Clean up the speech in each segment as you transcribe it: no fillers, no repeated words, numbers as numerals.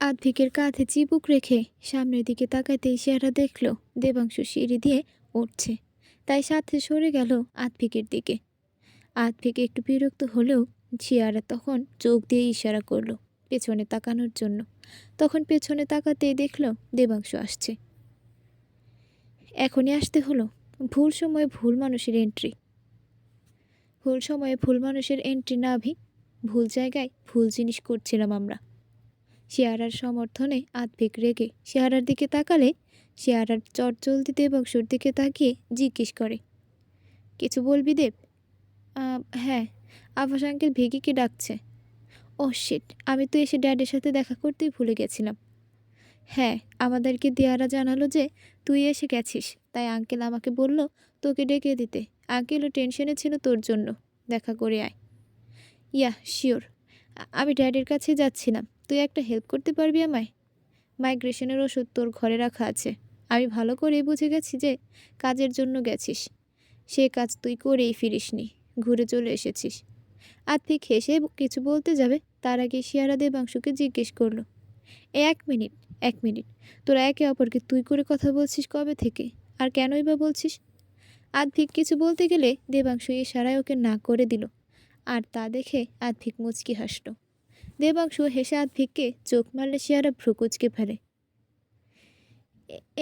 আদ্ভিকের কাঁধে চিবুক রেখে সামনের দিকে তাকাতেই শিয়ারা দেখল দেবাংশু সিঁড়ি দিয়ে উঠছে। তাই সাথে সরে গেল আদ্ভিকের দিকে। আদ্ভিক একটু বিরক্ত হলেও শিয়ারা তখন চোখ দিয়ে ইশারা করলো পেছনে তাকানোর জন্য। তখন পেছনে তাকাতেই দেখল দেবাংশু আসছে। এখনই আসতে হলো? ভুল সময়ে ভুল মানুষের এন্ট্রি। ভুল সময়ে ভুল মানুষের এন্ট্রি না ভি, ভুল জায়গায় ভুল জিনিস করছিলাম আমরা। শিয়ারার সমর্থনে আদ্ভিক রেগে শিয়ারার দিকে তাকালে শিয়ারার চটজলদি দেবাংশুর দিকে তাকিয়ে জিজ্ঞেস করে, কিছু বলবি দেব? হ্যাঁ, আভাস আঙ্কেল ভিকিকে ডাকছে। ও শিট, আমি তো এসে ড্যাডের সাথে দেখা করতেই ভুলে গেছিলাম। হ্যাঁ, আমাদেরকে দিয়ারা জানালো যে তুই এসে গেছিস, তাই আঙ্কেল আমাকে বলল তোকে ডেকে দিতে। আঙ্কেলও টেনশনে ছিল তোর জন্য, দেখা করে আয়। ইয়া শিওর, আমি ড্যাডির কাছে যাচ্ছিলাম। তুই একটা হেল্প করতে পারবি আমায়? মাইগ্রেশনের ওষুধ তোর ঘরে রাখা আছে। আমি ভালো করেই বুঝে গেছি যে কাজের জন্য গেছিস, সে কাজ তুই করেই ফিরিসনি, ঘুরে চলে এসেছিস। আত্মিক হেসে কিছু বলতে যাবে তার আগে শিয়ারা দেবাংশুকে জিজ্ঞেস করলো, এক মিনিট, এক মিনিট, তোরা একে অপরকে তুই করে কথা বলছিস কবে থেকে, আর কেনই বা বলছিস? আদ্ভিক কিছু বলতে গেলে দেবাংশু ইশারায় ওকে না করে দিল, আর তা দেখে আদ্ভিক মুচকি হাসল। দেবাংশু হেসে আদ্ভিককে চোখ মারলে শিয়ারা ভ্রুকুচকে ফেলে।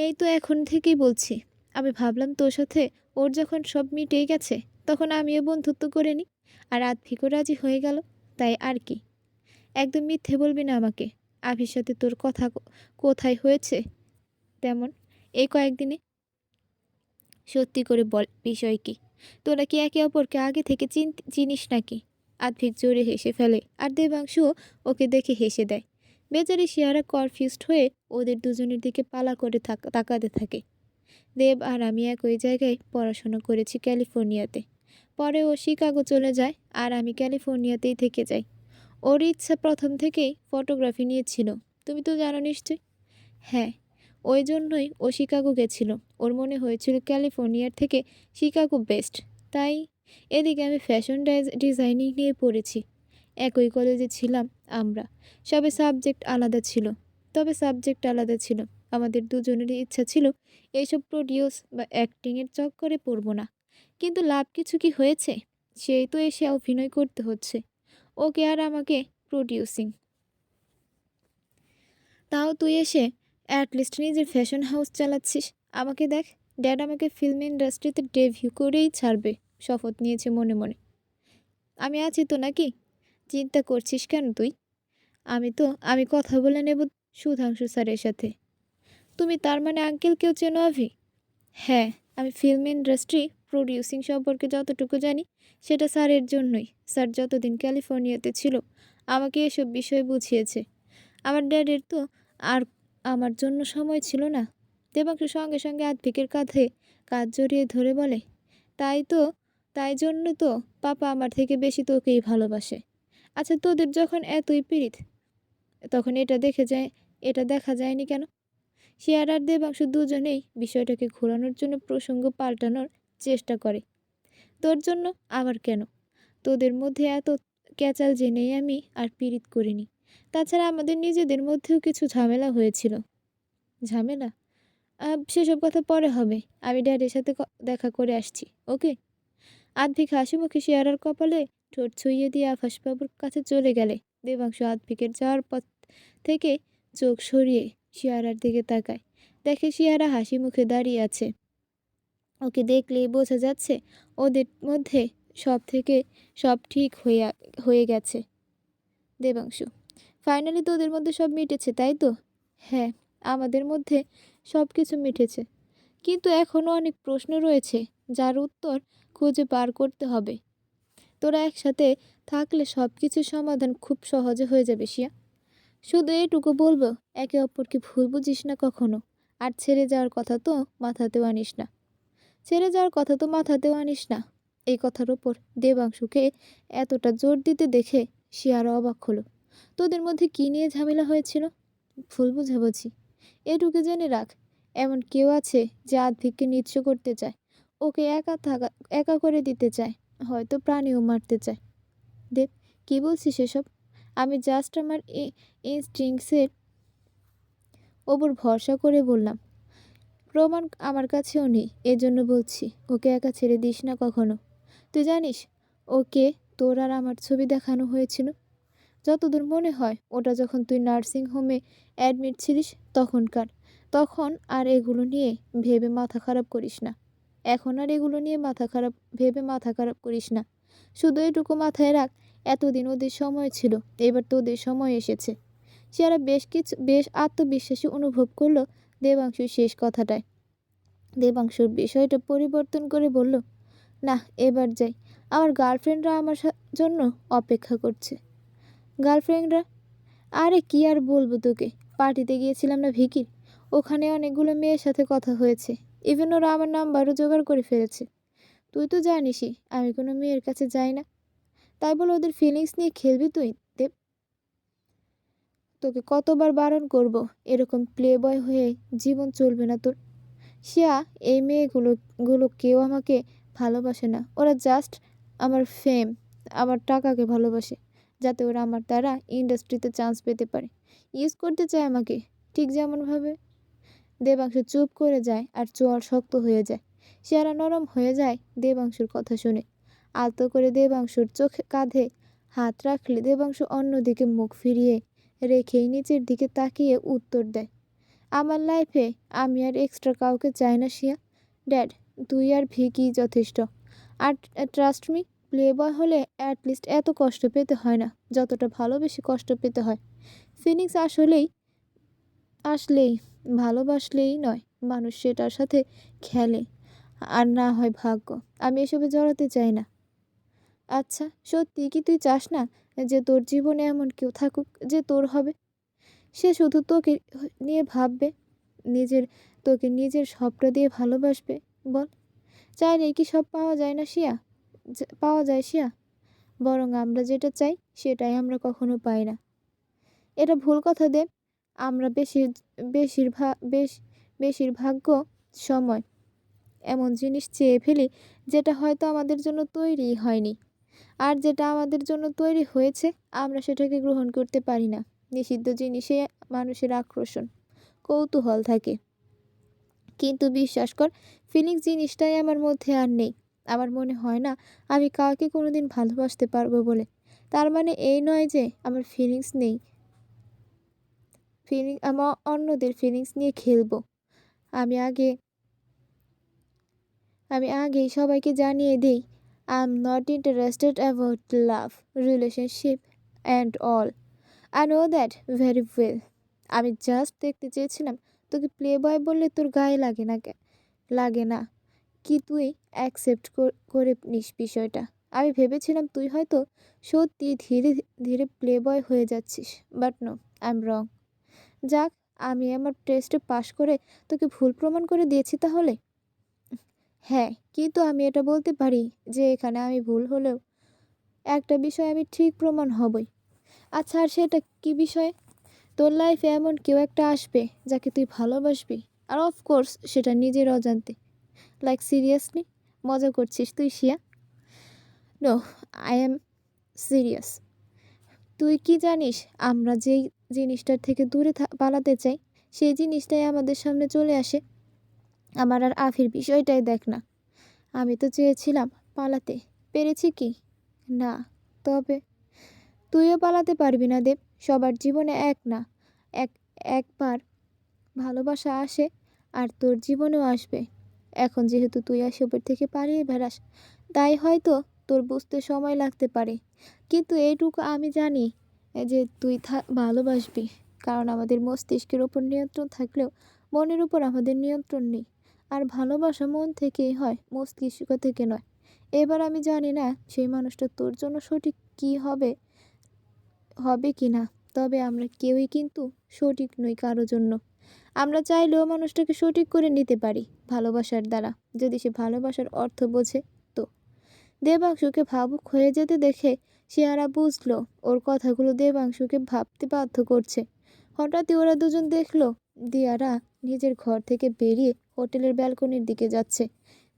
এই তো এখন থেকেই বলছি, আমি ভাবলাম তোর সাথে ওর যখন সব মিটেই গেছে তখন আমিও বন্ধুত্ব করে নিই, আর আদ্ভিকও রাজি হয়ে গেল, তাই আর কি। একদম মিথ্যে বলবি না আমাকে। আভির সাথে তোর কথা কোথায় হয়েছে তেমন এই কয়েকদিনে? সত্যি করে বল, বিষয় কি? তোরা কি একে অপরকে আগে থেকে চিনিস নাকি? আদ্ভিক জোরে হেসে ফেলে, আর দেবাংশুও ওকে দেখে হেসে দেয়। বেচারি শিয়ারা কনফিউজড হয়ে ওদের দুজনের দিকে পালা করে তাকাতে থাকে। দেব আর আমি একই জায়গায় পড়াশোনা করেছি ক্যালিফোর্নিয়াতে। পরে ও শিকাগো চলে যায়, আর আমি ক্যালিফোর্নিয়াতেই থেকে যাই। ওর ইচ্ছা প্রথম থেকেই ফটোগ্রাফি নিয়েছিল, তুমি তো জানো নিশ্চয়। হ্যাঁ, ওই জন্যই ও শিকাগো গেছিল। ওর মনে হয়েছিল ক্যালিফোর্নিয়ার থেকে শিকাগো বেস্ট। তাই এদিকে আমি ফ্যাশন ডিজাইনিং নিয়ে পড়েছি। একই কলেজে ছিলাম আমরা, তবে সাবজেক্ট আলাদা ছিল। আমাদের দুজনেরই ইচ্ছা ছিল এইসব প্রডিউস বা অ্যাক্টিংয়ের চক্করে পড়ব না। কিন্তু লাভ কিছু কি হয়েছে? সেই তো এসে অভিনয় করতে হচ্ছে, ওকে আর আমাকে প্রডিউসিং। তাও তুই এসে অ্যাটলিস্ট নিজের ফ্যাশন হাউস চালাচ্ছিস। আমাকে দেখ, ড্যাড আমাকে ফিল্ম ইন্ডাস্ট্রিতে ডেবিউ করেই ছাড়বে, শপথ নিয়েছে মনে মনে। আমি আছি তো নাকি? চিন্তা করছিস কেন তুই? আমি কথা বলে নেব সুধাংশু স্যারের সাথে। তুমি তার মানে আঙ্কেলকেও চেনো আভি? হ্যাঁ, আমি ফিল্ম ইন্ডাস্ট্রি প্রডিউসিং সম্পর্কে যতটুকু জানি সেটা স্যারের জন্যই। স্যার যতদিন ক্যালিফোর্নিয়াতে ছিল আমাকে এসব বিষয় বুঝিয়েছে। আমার ড্যাডের তো আর আমার জন্য সময় ছিল না। দেবাংশু সঙ্গে সঙ্গে আদ্ভিকের কাঁধে কাঁধ জড়িয়ে ধরে বলে, তাই তো, তাই জন্য তো পাপা আমার থেকে বেশি তোকেই ভালোবাসে। আচ্ছা, তোদের যখন এতই পীড়িত তখন এটা দেখা যায়নি কেন? শিয়ার আর দেবাংশু দুজনেই বিষয়টাকে ঘোরানোর জন্য প্রসঙ্গ পাল্টানোর চেষ্টা করে। তোর জন্য আবার কেন? তোদের মধ্যে এত ক্যাচাল জেনেই আমি আর পীড়িত করিনি। তাছাড়া আমাদের নিজেদের মধ্যেও কিছু ঝামেলা হয়েছিল। ঝামেলা? সেসব কথা পরে হবে। আমি ড্যাডির সাথে দেখা করে আসছি, ওকে? আদ্ভিক হাসি মুখে শিয়ারার কপালে ঠোঁট ছুঁইয়ে দিয়ে আভাসবাবুর কাছে চলে গেলে দেবাংশু আদ্ভিকের যাওয়ার পথ থেকে চোখ সরিয়ে শিয়ারার দিকে তাকায়। দেখে শিয়ারা হাসি মুখে দাঁড়িয়ে আছে। ওকে দেখলেই বোঝা যাচ্ছে ওদের মধ্যে সব ঠিক হয়ে গেছে। দেবাংশু, ফাইনালি তোদের মধ্যে সব মিটেছে, তাই তো? হ্যাঁ, আমাদের মধ্যে সব কিছু মিটেছে, কিন্তু এখনও অনেক প্রশ্ন রয়েছে যার উত্তর খুঁজে বার করতে হবে। তোরা একসাথে থাকলে সব কিছুর সমাধান খুব সহজে হয়ে যাবে শিয়া। শুধু এটুকু বলবো, একে অপরকে ভুল বুঝিস না কখনো। আর ছেড়ে যাওয়ার কথা তো মাথাতেও আনিস না। এই কথার ওপর দেবাংশুকে এতটা জোর দিতে দেখে শিয়ারা অবাক হলো। তোদের মধ্যে কী নিয়ে ঝামেলা হয়েছিল? ভুল বুঝাবুঝি। এটুকু জেনে রাখ, এমন কেউ আছে যে আদ্ভিককে নিঃস্ব করতে চায়, ওকে একা করে দিতে চায়, হয়তো প্রাণীও মারতে চায়। দেব, কী বলছিস এসব? আমি জাস্ট আমার ইনস্টিংক্টসের ওপর ভরসা করে বললাম, প্রমাণ আমার কাছেও নেই, এজন্য বলছি ওকে একা ছেড়ে দিস না কখনো। তুই জানিস ওকে তোর আর আমার ছবি দেখানো হয়েছিল? যতদূর মনে হয় ওটা যখন তুই নার্সিং হোমে অ্যাডমিট ছিলিস তখনকার। তখন আর এগুলো নিয়ে ভেবে মাথা খারাপ করিস না। এখন আর এগুলো নিয়ে মাথা খারাপ করিস না। শুধু এটুকু মাথায় রাখ, এতদিন ওদের সময় ছিল, এবার তোদের সময় এসেছে। সে আর বেশ আত্মবিশ্বাসী অনুভব করলো দেবাংশুর শেষ কথাটায়। দেবাংশুর বিষয়টা পরিবর্তন করে বলল, না এবার যাই, আমার গার্লফ্রেন্ডরা আমার জন্য অপেক্ষা করছে। গার্লফ্রেন্ডরা? আরে কি আর বলবো তোকে, পার্টিতে গিয়েছিলাম না ভিকির, ওখানে অনেকগুলো মেয়ের সাথে কথা হয়েছে। ইভেন ওরা আমার নাম্বারও জোগাড় করে ফেলেছে। তুই তো জানিসই আমি কোনো মেয়ের কাছে যাই না, তাই বলে ওদের ফিলিংস নিয়ে খেলবি তুই? দেব, তোকে কতবার বারণ করব, এরকম প্লে বয় হয়ে জীবন চলবে না তোর। শিয়া, এই মেয়েগুলো কেউ আমাকে ভালোবাসে না, ওরা জাস্ট আমার ফেম, আমার টাকাকে ভালোবাসে, যাতে ওরা আমার দ্বারা ইন্ডাস্ট্রিতে চান্স পেতে পারে। ইউজ করতে চায় আমাকে, ঠিক যেমনভাবে। দেবাংশু চুপ করে যায় আর চোয়াল শক্ত হয়ে যায়। শিয়ারা নরম হয়ে যায় দেবাংশুর কথা শুনে। আলতো করে দেবাংশুর চোখে কাঁধে হাত রাখলে দেবাংশু অন্যদিকে মুখ ফিরিয়ে রেখেই নিচের দিকে তাকিয়ে উত্তর দেয়, আমার লাইফে আমি আর এক্সট্রা কাউকে চাই না শিয়া। ড্যাড, তুই আর ভিকি যথেষ্ট। আর ট্রাস্ট মি, প্লে বয় হলে অ্যাটলিস্ট এত কষ্ট পেতে হয় না যতটা ভালোবেসে কষ্ট পেতে হয়। ফিনিক্স আসলেই ভালোবাসলেই নয়, মানুষ সেটার সাথে খেলে, আর না হয় ভাগ্য। আমি এসবে জড়াতে চাই না। আচ্ছা, সত্যি কি তুই চাস না যে তোর জীবনে এমন কেউ থাকুক যে তোর হবে? সে শুধু তোকে নিয়ে ভাববে, নিজের তোকে নিজের সবটা দিয়ে ভালোবাসবে। বল, চাইলে কি সব পাওয়া যায় না শিয়া? পাওয়া যায় শিয়া, বরং আমরা যেটা চাই সেটাই আমরা কখনো পাই না। এটা ভুল কথা দেব। আমরা বেশিরভাগ বেশিরভাগ্য সময় এমন জিনিস চেয়ে ফেলি যেটা হয়তো আমাদের জন্য তৈরিই হয়নি, আর যেটা আমাদের জন্য তৈরি হয়েছে আমরা সেটাকে গ্রহণ করতে পারি না। নিষিদ্ধ জিনিসে মানুষের আকর্ষণ, কৌতূহল থাকে, কিন্তু বিশ্বাস কর, ফিলিংস জিনিসটাই আমার মধ্যে আর নেই। আমার মনে হয় না আমি কাউকে কোনোদিন ভালোবাসতে পারবো বলে। তার মানে এই নয় যে আমার ফিলিংস নেই। আমার অন্যদের ফিলিংস নিয়ে খেলবো। আমি আগে আমি আগেই সবাইকে জানিয়ে দেই, I am not interested about love, relationship and all. I know that very well. আমি জাস্ট দেখতে চেয়েছিলাম তোকে প্লে বয় বললে তোর গায়ে লাগে না কি তুই অ্যাকসেপ্ট করে নিস বিষয়টা। আমি ভেবেছিলাম তুই হয়তো সত্যি ধীরে ধীরে প্লে বয় হয়ে যাচ্ছিস, but no, I am wrong. যাক, আমি আমার টেস্টে পাশ করে তোকে ভুল প্রমাণ করে দিয়েছি তাহলে। হ্যাঁ, কিন্তু আমি এটা বলতে পারি যে এখানে আমি ভুল হলেও একটা বিষয় আমি ঠিক প্রমাণ হবই। আচ্ছা, আর সেটা কি বিষয়? তোর লাইফে এমন কেউ একটা আসবে যাকে তুই ভালোবাসবি, আর অফকোর্স সেটা নিজের অজান্তে। Like seriously? মজা করছিস তুই শিয়া? No, I am serious. তুই কি জানিস, আমরা যেই জিনিসটার থেকে দূরে পালাতে চাই সেই জিনিসটাই আমাদের সামনে চলে আসে। আমার আর আফির বিষয়টাই দেখ না, আমি তো চেয়েছিলাম পালাতে, পেরেছি কি? না। তবে তুইও পালাতে পারবি না দেব, সবার জীবনে এক না এক একবার ভালোবাসা আসে, আর তোর জীবনেও আসবে। এখন যেহেতু তুই এসবের থেকে পালিয়ে বেড়াস, তাই হয়তো তোর বুঝতে সময় লাগতে পারে, কিন্তু এইটুকু আমি জানি যে তুই ভালোবাসবি, কারণ আমাদের মস্তিষ্কের ওপর নিয়ন্ত্রণ থাকলেও মনের উপর আমাদের নিয়ন্ত্রণ নেই। আর ভালোবাসা মন থেকেই হয়, মস্তিষ্ক থেকে নয়। এবার আমি জানি না সেই মানুষটা তোর জন্য সঠিক কি হবে কি না, তবে আমরা কেউই কিন্তু সঠিক নই কারো জন্য। আমরা চাইলেও মানুষটাকে সঠিক করে নিতে পারি ভালোবাসার দ্বারা, যদি সে ভালোবাসার অর্থ বোঝে তো। দেবাংশুকে ভাবুক হয়ে যেতে দেখে শিয়ারা বুঝলো ওর কথাগুলো দেবাংশুকে ভাবতে বাধ্য করছে। হঠাৎই ওরা দুজন দেখলো দিয়ারা নিজের ঘর থেকে বেরিয়ে হোটেলের ব্যালকনির দিকে যাচ্ছে।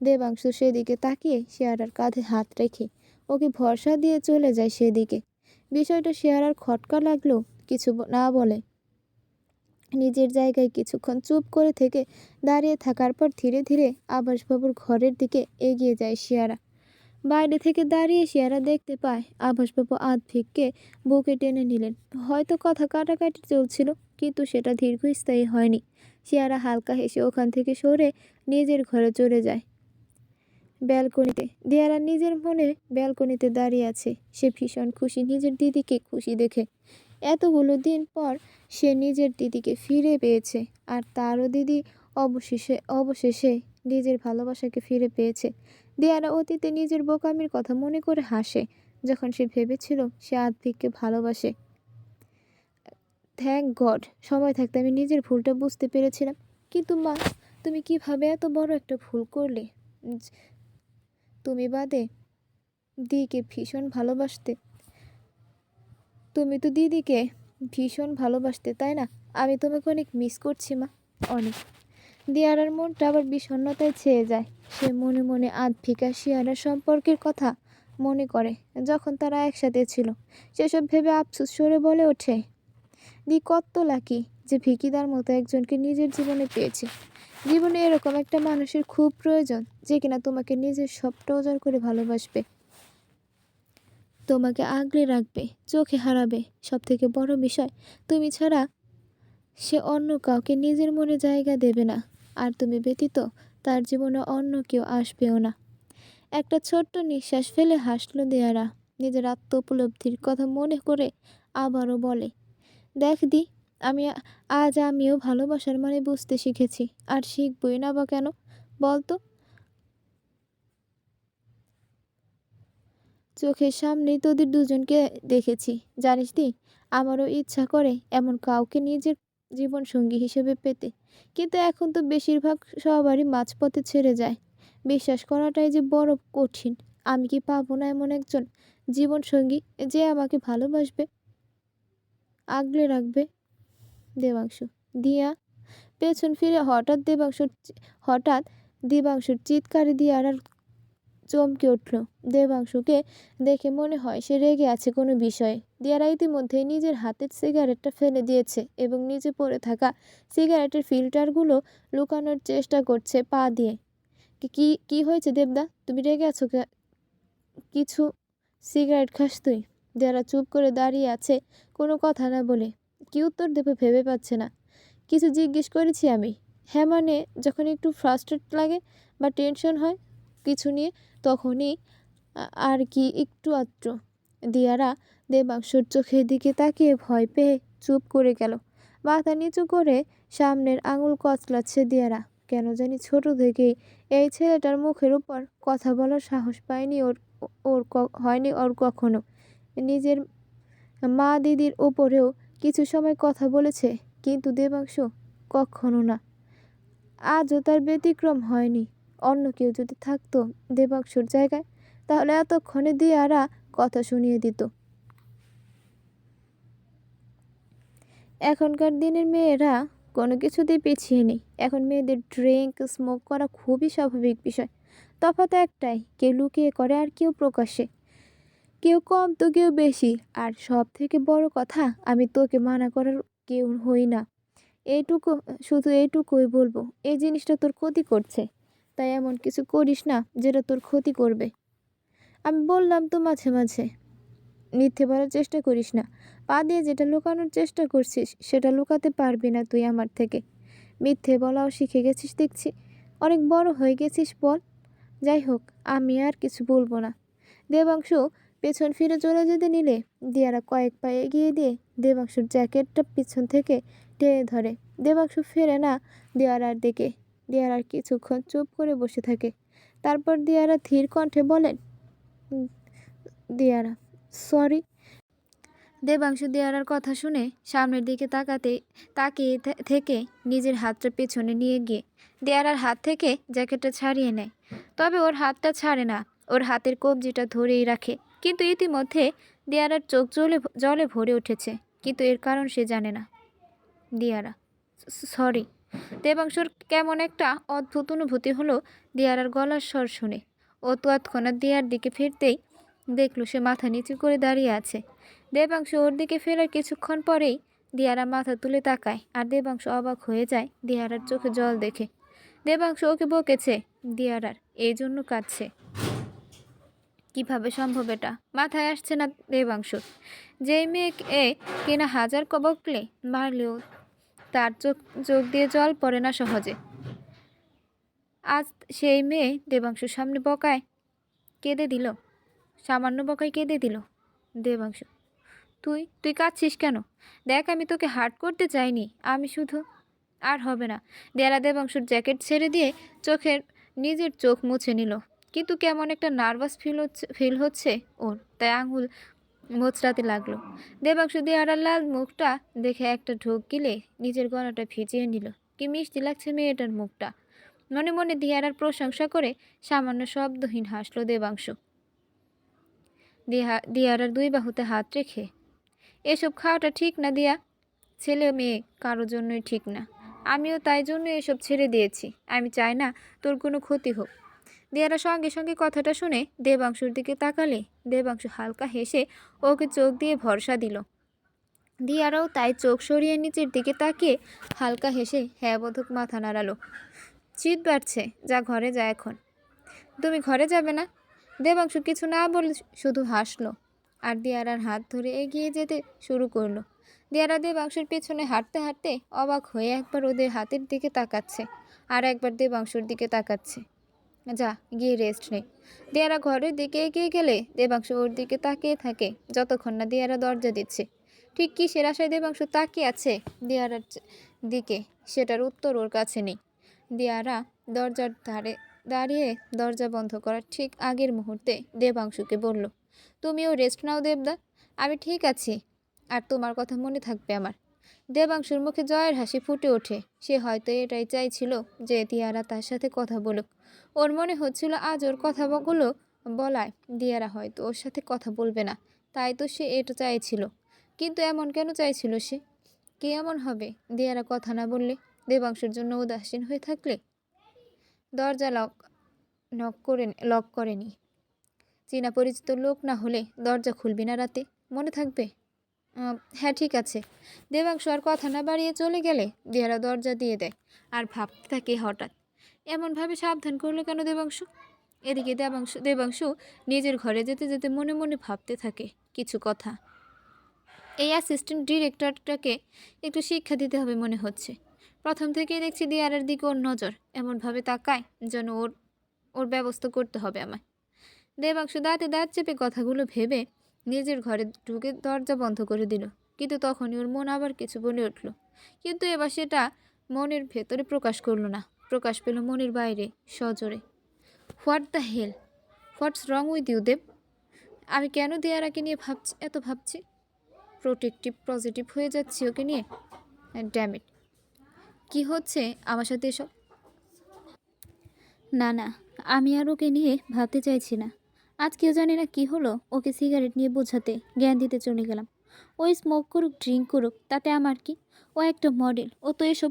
দেবাংশু সেদিকে তাকিয়ে শিয়ারার কাঁধে হাত রেখে ওকে ভরসা দিয়ে চলে যায় সেদিকে। বিষয়টা শিয়ারার খটকা লাগলো, কিছু না বলে নিজের জায়গায় কিছুক্ষণ চুপ করে থেকে দাঁড়িয়ে থাকার পর ধীরে ধীরে আভাসবাবুর ঘরের দিকে এগিয়ে যায় শিয়ারা। বাইরে থেকে দাঁড়িয়ে শিয়ারা দেখতে পায় আভাসবাবু আদ্ভিককে বুকে টেনে নিলেন। হয়তো কথা কাটাকাটি চলছিল, কিন্তু সেটা দীর্ঘস্থায়ী হয়নি। শিয়ারা হালকা হেসে ওখান থেকে সরে নিজের ঘরে চলে যায়। ব্যালকনিতে দিয়ারা নিজের মনে ব্যালকনিতে দাঁড়িয়ে আছে। সে ভীষণ খুশি নিজের দিদিকে খুশি দেখে। এতগুলো দিন পর সে নিজের দিদিকে ফিরে পেয়েছে, আর তারও দিদি অবশেষে নিজের ভালোবাসাকে ফিরে পেয়েছে। দিয়ারা অতীতে নিজের বোকামির কথা মনে করে হাসে, যখন সে ভেবেছিল সে আদ্ভিককে ভালোবাসে। থ্যাংক গড, সময় থাকতে আমি নিজের ভুলটা বুঝতে পেরেছিলাম। কিন্তু মা, তুমি কিভাবে এত বড় একটা ভুল করলে? তুমি বাদে দিদিকে ভীষণ ভালোবাসতে। তুমি তো দিদিকে ভীষণ ভালোবাসতে, তাই না? আমি তোমাকে অনেক মিস করছি মা, অনেক। দিয়ারার মনটা আবার বিষণ্ণতায় ছেয়ে যায়। সে মনে মনে আদ্ভিক আর শিয়ারার সম্পর্কের কথা মনে করে, যখন তারা একসাথে ছিল। সেসব ভেবে আফসোস সরে বলে ওঠে, দি কত লাকি যে ভিকিদার মতো একজনকে নিজের জীবনে পেয়েছে। জীবনে এরকম একটা মানুষের খুব প্রয়োজন, যে কিনা তোমাকে নিজের সবটা উজাড় করে ভালোবাসবে, তোমাকে আগলে রাখবে, চোখে হারাবে। সব থেকে বড় বিষয়, তুমি ছাড়া সে অন্য কাউকে নিজের মনে জায়গা দেবে না, আর তুমি ব্যতীত তার জীবনে অন্য কেউ আসবেও না। একটা ছোট্ট নিঃশ্বাস ফেলে হাসল দেয়ারা। নিজের আত্ম উপলব্ধির কথা মনে করে আবারও বলে, দেখ দি, আমিও ভালোবাসার মানে বুঝতে শিখেছি, আর শিখবই না বা কেন বলতো? চোখের সামনেই তোদের দুজনকে দেখেছি, জানিস দি, আমারও ইচ্ছা করে এমন কাউকে নিজের জীবনসঙ্গী হিসেবে পেতে। কিন্তু এখন তো বেশিরভাগ সবারই মাঝপথে ছেড়ে যায়। বিশ্বাস করাটাই যে বড় কঠিন। আমি কি পাবো না এমন একজন জীবনসঙ্গী যে আমাকে ভালোবাসবে, আগলে রাখবে? দেবাংশু। দিয়া পেছন ফিরে হঠাৎ দেবাংশুর চিৎকারে দিয়ার আর চমকে উঠল। দেবাংশুকে দেখে মনে হয় সে রেগে আছে কোনো বিষয়ে। দিয়ারা ইতিমধ্যেই নিজের হাতের সিগারেটটা ফেলে দিয়েছে এবং নিচে পড়ে থাকা সিগারেটের ফিল্টারগুলো লুকানোর চেষ্টা করছে পা দিয়ে। কি কি হয়েছে দেবদা, তুমি রেগে আছো? কিছু সিগারেট খাস তুই? দিয়ারা চুপ করে দাঁড়িয়ে আছে, কোনো কথা না বলে। কি উত্তর দেবে ভেবে পাচ্ছে না। কিছু জিজ্ঞেস করেছি আমি? হ্যাঁ মানে, যখন একটু ফ্রাস্ট্রেট লাগে বা টেনশন হয় কিছু নিয়ে, তখনই আর কি একটু আধটু। দিয়ারা দেবাংশুর চোখের দিকে তাকিয়ে ভয় পেয়ে চুপ করে গেল। মাথা নিচু করে সামনের আঙুল কচলাচ্ছে দিয়ারা। কেন জানি ছোট থেকেই এই ছেলেটার মুখের উপর কথা বলার সাহস পায়নি হয়নি ওর কখনো। নিজের মা দিদির উপরেও কিছু সময় কথা বলেছে, কিন্তু দেবাংশু কখনো না। আজও তার ব্যতিক্রম হয়নি। অন্য কেউ যদি থাকতো দেবাংশুর জায়গায়, তাহলে এতক্ষণে দিয়ারা কথা শুনিয়ে দিত। এখনকার দিনের মেয়েরা কোনো কিছুতেই পিছিয়ে নেই। এখন মেয়েদের ড্রিঙ্ক স্মোক করা খুবই স্বাভাবিক বিষয়। তফাৎ একটাই, কেউ লুকিয়ে করে আর কেউ প্রকাশ্যে। কেউ কম তো কেউ বেশি। আর সব থেকে বড় কথা, আমি তোকে মানা করার কেউ হই না। শুধু এইটুকুই বলবো, এই জিনিসটা তোর ক্ষতি করছে, তাই এমন কিছু করিস না যেটা তোর ক্ষতি করবে। আমি বললাম তো মাঝে মাঝে মিথ্যে বলার চেষ্টা করিস না। পা দিয়ে যেটা লুকানোর চেষ্টা করছিস সেটা লুকাতে পারবি না তুই আমার থেকে। মিথ্যে বলাও শিখে গেছিস দেখছি, অনেক বড় হয়ে গেছিস বল। যাই হোক, আমি আর কিছু বলবো না। দেবাংশু পেছন ফিরে চলে যেতে নিলে দিয়ারা কয়েক পা এগিয়ে দিয়ে দেবাংশুর জ্যাকেটটা পিছন থেকে টেনে ধরে। দেবাংশু ফেরে না দিয়ারার দিকে। দিয়ারার কিছুক্ষণ চুপ করে বসে থাকে। তারপর দিয়ারা ধীর কণ্ঠে বলেন, দিয়ারা সরি। দেবাংশু দিয়ারার কথা শুনে সামনের দিকে তাকিয়ে থেকে নিজের হাতটা পেছনে নিয়ে গিয়ে দিয়ারার হাত থেকে জ্যাকেটটা ছাড়িয়ে নেয়। তবে ওর হাতটা ছাড়ে না, ওর হাতের কবজিটা ধরেই রাখে। কিন্তু ইতিমধ্যে দিয়ারার চোখ জলে ভরে উঠেছে, কিন্তু এর কারণ সে জানে না। দিয়ারা সরি। দেবাংশুর কেমন একটা অদ্ভুত অনুভূতি হলো দিয়ারার গলার স্বর শুনে। ও তৎক্ষণাৎ দিয়ার দিকে ফিরতেই দেখলো সে মাথা নিচু করে দাঁড়িয়ে আছে। দেবাংশু ওর দিকে ফেরার কিছুক্ষণ পরেই দিয়ারা মাথা তুলে তাকায় আর দেবাংশ অবাক হয়ে যায় দিয়ারার চোখে জল দেখে। দেবাংশ ওকে বকেছে, দিয়ারার এই জন্য কাঁদছে। কিভাবে সম্ভব এটা মাথায় আসছে না দেবাংশুর। যেই মেয়েকে কিনা হাজার বকলে মারলেও তার চোখ চোখ দিয়ে জল পড়ে না সহজে, আজ সেই মেয়ে দেবাংশুর সামনে বকায় কেঁদে দিল। সামান্য বকায় কেঁদে দিল। দেবাংশু, তুই তুই কাঁদছিস কেন? দেখ আমি তোকে হার্ট করতে চাইনি, আমি শুধু। আর হবে না। দেয়ারা দেবাংশুর জ্যাকেট ছেড়ে দিয়ে নিজের চোখ মুছে নিল। কিন্তু কেমন একটা নার্ভাস ফিল হচ্ছে ওর, তাই আঙুল মোচড়াতে লাগলো। দেবাংশু দেয়ারার লাল মুখটা দেখে একটা ঢোক গিলে নিজের গলাটা ভিজিয়ে নিল। কি মিষ্টি লাগছে মেয়েটার মুখটা। মনে মনে দিয়ারার প্রশংসা করে সামান্য শব্দহীন হাসলো দেবাংশু। দিয়ারার দুই বাহুতে হাত রেখে, এসব খাওয়াটা ঠিক না দিয়া, ছেলে মেয়ে কারোর জন্যই ঠিক না। আমিও তাই জন্য এসব ছেড়ে দিয়েছি। আমি চাই না তোর কোনো ক্ষতি হোক। দিয়ারা সঙ্গে সঙ্গে কথাটা শুনে দেবাংশুর দিকে তাকালে দেবাংশু হালকা হেসে ওকে চোখ দিয়ে ভরসা দিল। দিয়ারাও তাই চোখ সরিয়ে নিচের দিকে তাকিয়ে হালকা হেসে হ্যাঁ বোধক মাথা নাড়ালো। চিৎ বাড়ছে, যা ঘরে যা এখন। তুমি ঘরে যাবে না? দেবাংশু কিছু না বলে শুধু হাসলো আর দিয়ারার হাত ধরে এগিয়ে যেতে শুরু করলো। দিয়ারা দেবাংশুর পেছনে হাঁটতে হাঁটতে অবাক হয়ে একবার ওদের হাতের দিকে তাকাচ্ছে আর একবার দেবাংশুর দিকে তাকাচ্ছে। যা গিয়ে রেস্ট নে। দিয়ারা ঘরের দিকে এগিয়ে গেলে দেবাংশু ওর দিকে তাকিয়ে থাকে যতক্ষণ না দিয়ারা দরজা দিচ্ছে। ঠিক কিসের আশায় দেবাংশু তাকিয়ে আছে দিয়ারার দিকে, সেটার উত্তর ওর কাছে নেই। দিয়ারা দরজার ধারে দাঁড়িয়ে দরজা বন্ধ করার ঠিক আগের মুহূর্তে দেবাংশুকে বলল, তুমিও রেস্ট নাও দেবদা, আমি ঠিক আছি আর তোমার কথা মনে থাকবে আমার। দেবাংশুর মুখে জয়ের হাসি ফুটে ওঠে। সে হয়তো এটাই চাইছিল যে দিয়ারা তার সাথে কথা বলুক। ওর মনে হচ্ছিল আজ ওর কথাগুলো বলায় দিয়ারা হয়তো ওর সাথে কথা বলবে না, তাই তো সে এটা চাইছিল। কিন্তু এমন কেন চাইছিল সে? কি এমন হবে দিয়ারা কথা না বললে, দেবাংশুর জন্য উদাসীন হয়ে থাকলে? দরজা লক করেনি। চীনা পরিচিত লোক না হলে দরজা খুলবি না রাতে, মনে থাকবে? হ্যাঁ ঠিক আছে। দেবাংশু আর কথা না বাড়িয়ে চলে গেলে দিয়ারা দরজা দিয়ে দেয় আর ভাবতে থাকে হঠাৎ এমনভাবে সাবধান করলো কেন দেবাংশু। এদিকে দেবাংশু নিজের ঘরে যেতে যেতে মনে মনে ভাবতে থাকে কিছু কথা। এই অ্যাসিস্ট্যান্ট ডিরেক্টরটাকে একটু শিক্ষা দিতে হবে মনে হচ্ছে। প্রথম থেকেই দেখছি দিয়ারার দিকে ওর নজর, এমনভাবে তাকায় যেন ওর ব্যবস্থা করতে হবে আমায়। দেবাংশু দাঁতে দাঁত চেপে কথাগুলো ভেবে নিজের ঘরে ঢুকে দরজা বন্ধ করে দিল। কিন্তু তখনই ওর মন আবার কিছু বলে উঠল। কিন্তু এবার সেটা মনের ভেতরে প্রকাশ করলো না, প্রকাশ পেল মনের বাইরে সজোরে। What the hell, what's wrong with you Dev? আমি কেন দিয়ারাকে নিয়ে এত ভাবছি? প্রোটেক্টিভ পজিটিভ হয়ে যাচ্ছি ওকে নিয়ে। ড্যামিট, কি হচ্ছে আমার সাথে এসব? না না, আমি আর ওকে নিয়ে ভাবতে চাইছি না। আজকেও জানি না কি হলো, ওকে সিগারেট নিয়ে বোঝাতে জ্ঞান দিতে চলে গেলাম। ওই স্মোক করুক ড্রিঙ্ক করুক তাতে আমার কি? ও একটা মডেল, ও তো এসব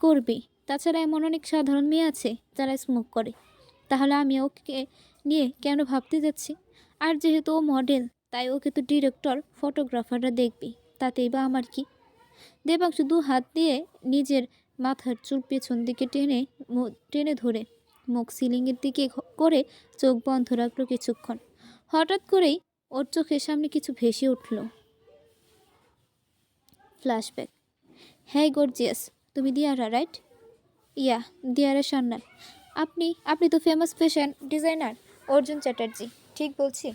করবেই। তাছাড়া এমন অনেক সাধারণ মেয়ে আছে যারা স্মোক করে। তাহলে আমি ওকে নিয়ে কেন ভাবতে যাচ্ছি? আর যেহেতু ও মডেল তাই ওকে তো ডিরেক্টর ফটোগ্রাফাররা দেখবে, তাতেই বা আমার কি? দেবাংশু দু হাত দিয়ে নিজের মাথার চুল পেছন দিকে টেনে ধরে মুখ সিলিংয়ের দিকে করে চোখ বন্ধ রাখলো কিছুক্ষণ। হঠাৎ করেই ওর চোখের সামনে কিছু ভেসে উঠল। ফ্ল্যাশব্যাক। হ্যাঁ গর্জিয়াস, তুমি দিয়ারা রাইট? ইয়া, দিয়ারা সান্যাল। আপনি তো famous fashion designer Arjun Chatterjee, ঠিক বলছি?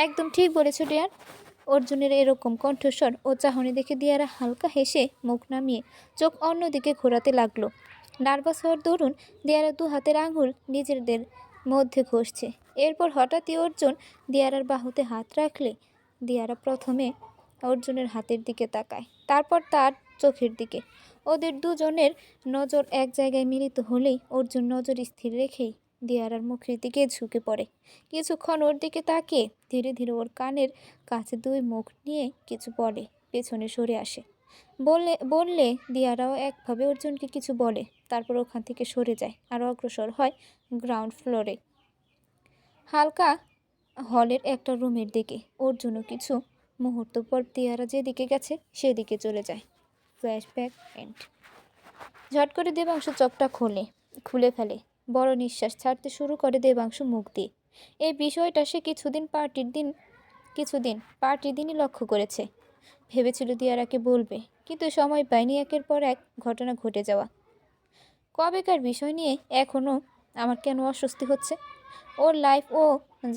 একদম ঠিক বলেছো ডিয়ার। অর্জুনের এরকম কণ্ঠস্বর ও চাহনি দেখে দিয়ারা হালকা হেসে মুখ নামিয়ে চোখ অন্যদিকে ঘোরাতে লাগলো। নার্ভাস হওয়ার দরুন দিয়ারা দু হাতের আঙুল নিজেদের মধ্যে ঘষছে। এরপর হঠাৎই অর্জুন দিয়ারার বাহুতে হাত রাখলে দিয়ারা প্রথমে অর্জুনের হাতের দিকে তাকায়, তারপর তার চোখের দিকে। ওদের দুজনের নজর এক জায়গায় মিলিত হলেই অর্জুন নজর স্থির রেখেই দিয়ারার মুখের দিকে ঝুঁকে পড়ে। কিছুক্ষণ ওর দিকে তাকিয়ে ধীরে ধীরে ওর কানের কাছে দুই মুখ নিয়ে কিছু বলে, পেছনে সরে আসে। বললে দিয়ারাও একভাবে অর্জুনকে কিছু বলে, তারপর ওখান থেকে সরে যায় আর অগ্রসর হয় গ্রাউন্ড ফ্লোরে হালকা হলের একটা রুমের দিকে। অর্জুনও কিছু মুহূর্ত পর দিয়ারা যেদিকে গেছে সেদিকে চলে যায়। Flashback and. ঝট করে দেবাংশু চোখটা খুলে ফেলে। বড় নিঃশ্বাস ছাড়তে শুরু করে দেবাংশু মুখ দিয়ে। এই বিষয়টা সে কিছুদিন পার্টির দিনই লক্ষ্য করেছে। ভেবেছিল দিয়ারাকে বলবে, কিন্তু সময় পায়নি। একের পর এক ঘটনা ঘটে যাওয়া। কবেকার বিষয় নিয়ে এখনও আমার কেন অস্বস্তি হচ্ছে। ওর লাইফ ও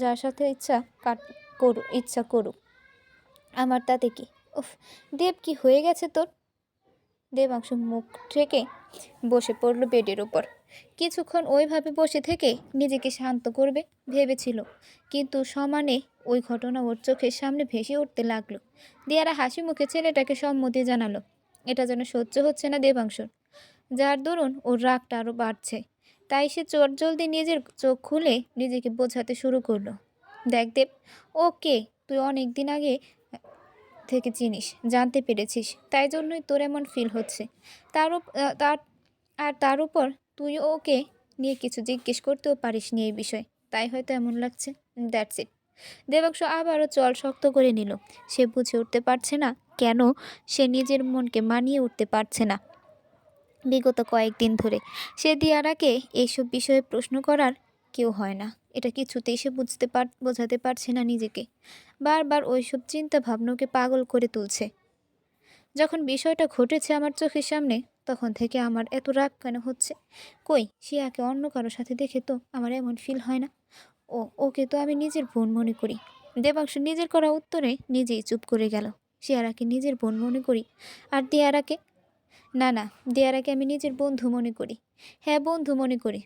যার সাথে ইচ্ছা করুক, আমার তাতে কি? উফ, দেব, কি হয়ে গেছে তোর? দেবাংশু মুখ ঠেকে বসে পড়ল বেডের ওপর। কিছুক্ষণ ওইভাবে বসে থেকে নিজেকে শান্ত করবে ভেবেছিল, কিন্তু সমানে ওই ঘটনা ওর চোখের সামনে ভেসে উঠতে লাগলো। দিয়ারা হাসি মুখে ছেলেটাকে সম্মতি জানালো। এটা যেন সহ্য হচ্ছে না দেবাংশুর, যার দরুন ওর রাগটা আরও বাড়ছে। তাই সে জলদি নিজের চোখ খুলে নিজেকে বোঝাতে শুরু করলো। দেখ দেব, ও কে তুই অনেক দিন আগে থেকে চিনিস, জানতে পেরেছিস, তাই জন্যই তোর এমন ফিল হচ্ছে। তার উপর তুই ওকে নিয়ে কিছু জিজ্ঞেস করতেও পারিস নি এই বিষয়ে, তাই হয়তো এমন লাগছে। That's it. দেবাংশ আবারও চল শক্ত করে নিল। সে বুঝে উঠতে পারছে না কেন সে নিজের মনকে মানিয়ে উঠতে পারছে না। বিগত কয়েকদিন ধরে সে দিয়ারাকে এইসব বিষয়ে প্রশ্ন করার কেউ হয় না, এটা কিছুতেই সে বোঝাতে পারছে না নিজেকে। বারবার ওইসব চিন্তা ভাবনাকে পাগল করে তুলছে। যখন বিষয়টা ঘটেছে আমার চোখের সামনে, তখন থেকে আমার এত রাগ কেন হচ্ছে? কই, শিয়াকে অন্য কারোর সাথে দেখে তো আমার এমন ফিল হয় না। ওকে তো আমি নিজের বোন মনে করি। দেবাংশু নিজের করা উত্তরে নিজেই চুপ করে গেল। শিয়ারাকে নিজের বোন মনে করি, আর দিয়ারাকে? না, দিয়ারাকে আমি নিজের বন্ধু মনে করি। হ্যাঁ, বন্ধু মনে করি।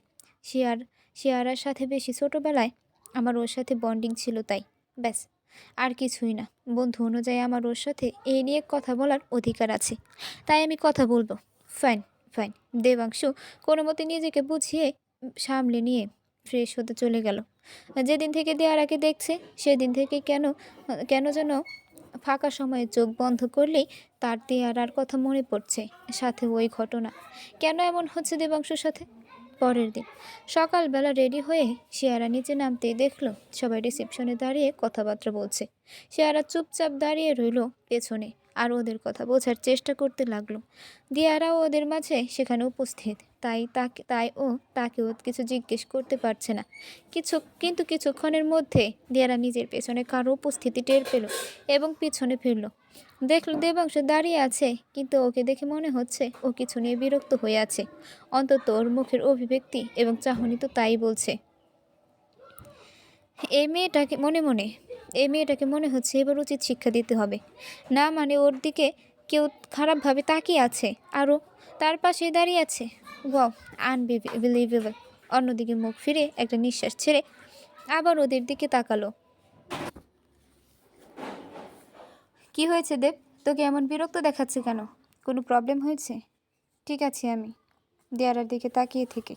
শিয়ারার সাথে বেশি ছোটবেলায় আমার ওর সাথে বন্ডিং ছিল, তাই ব্যাস, আর কিছুই না। বন্ধু অনুযায়ী আমার ওর সাথে এই নিয়ে কথা বলার অধিকার আছে, তাই আমি কথা বলবো। Fine fine. দেবাংশু কোনো মতে নিজেকে বুঝিয়ে সামলে নিয়ে ফ্রেশ হতে চলে গেল। যেদিন থেকে দিয়ারাকে দেখছে সেদিন থেকে কেন কেন যেন ফাঁকা সময়ে চোখ বন্ধ করলেই তার দিয়ারার কথা মনে পড়ছে, সাথে ওই ঘটনা। কেন এমন হচ্ছে দেবাংশুর সাথে? পরের দিন সকালবেলা রেডি হয়ে শিয়ারা নিচে নামতেই দেখলো সবাই রিসেপশনে দাঁড়িয়ে কথাবার্তা বলছে। শিয়ারা চুপচাপ দাঁড়িয়ে রইল পেছনে, আর ওদের কথা বোঝার চেষ্টা করতে লাগলো। দিয়ারাও ওদের মাঝে সেখানে উপস্থিত, তাকেও কিছু জিজ্ঞেস করতে পারছে না। কিন্তু কিছুক্ষণের মধ্যে দিয়ারা নিজের পেছনে কারো উপস্থিতি টের পেল এবং পিছনে ফিরল। দেখল দেবাংশ দাঁড়িয়ে আছে, কিন্তু ওকে দেখে মনে হচ্ছে ও কিছু নিয়ে বিরক্ত হয়ে আছে। অন্তত ওর মুখের অভিব্যক্তি এবং চাহনি তো তাই বলছে। এই মেয়েটাকে মনে হচ্ছে এবার উচিত শিক্ষা দিতে হবে। না মানে ওর দিকে কেউ খারাপভাবে তাকিয়ে আছে, আরও তার পাশে দাঁড়িয়ে আছে। Wow, unbelievable. অন্যদিকে মুখ ফিরে একটা নিঃশ্বাস ছেড়ে আবার ওদের দিকে তাকালো। কি হয়েছে দেব, তোকে এমন বিরক্ত দেখাচ্ছে কেন? কোনো প্রবলেম হয়েছে? ঠিক আছে আমি। দেয়ারার দিকে তাকিয়ে থেকে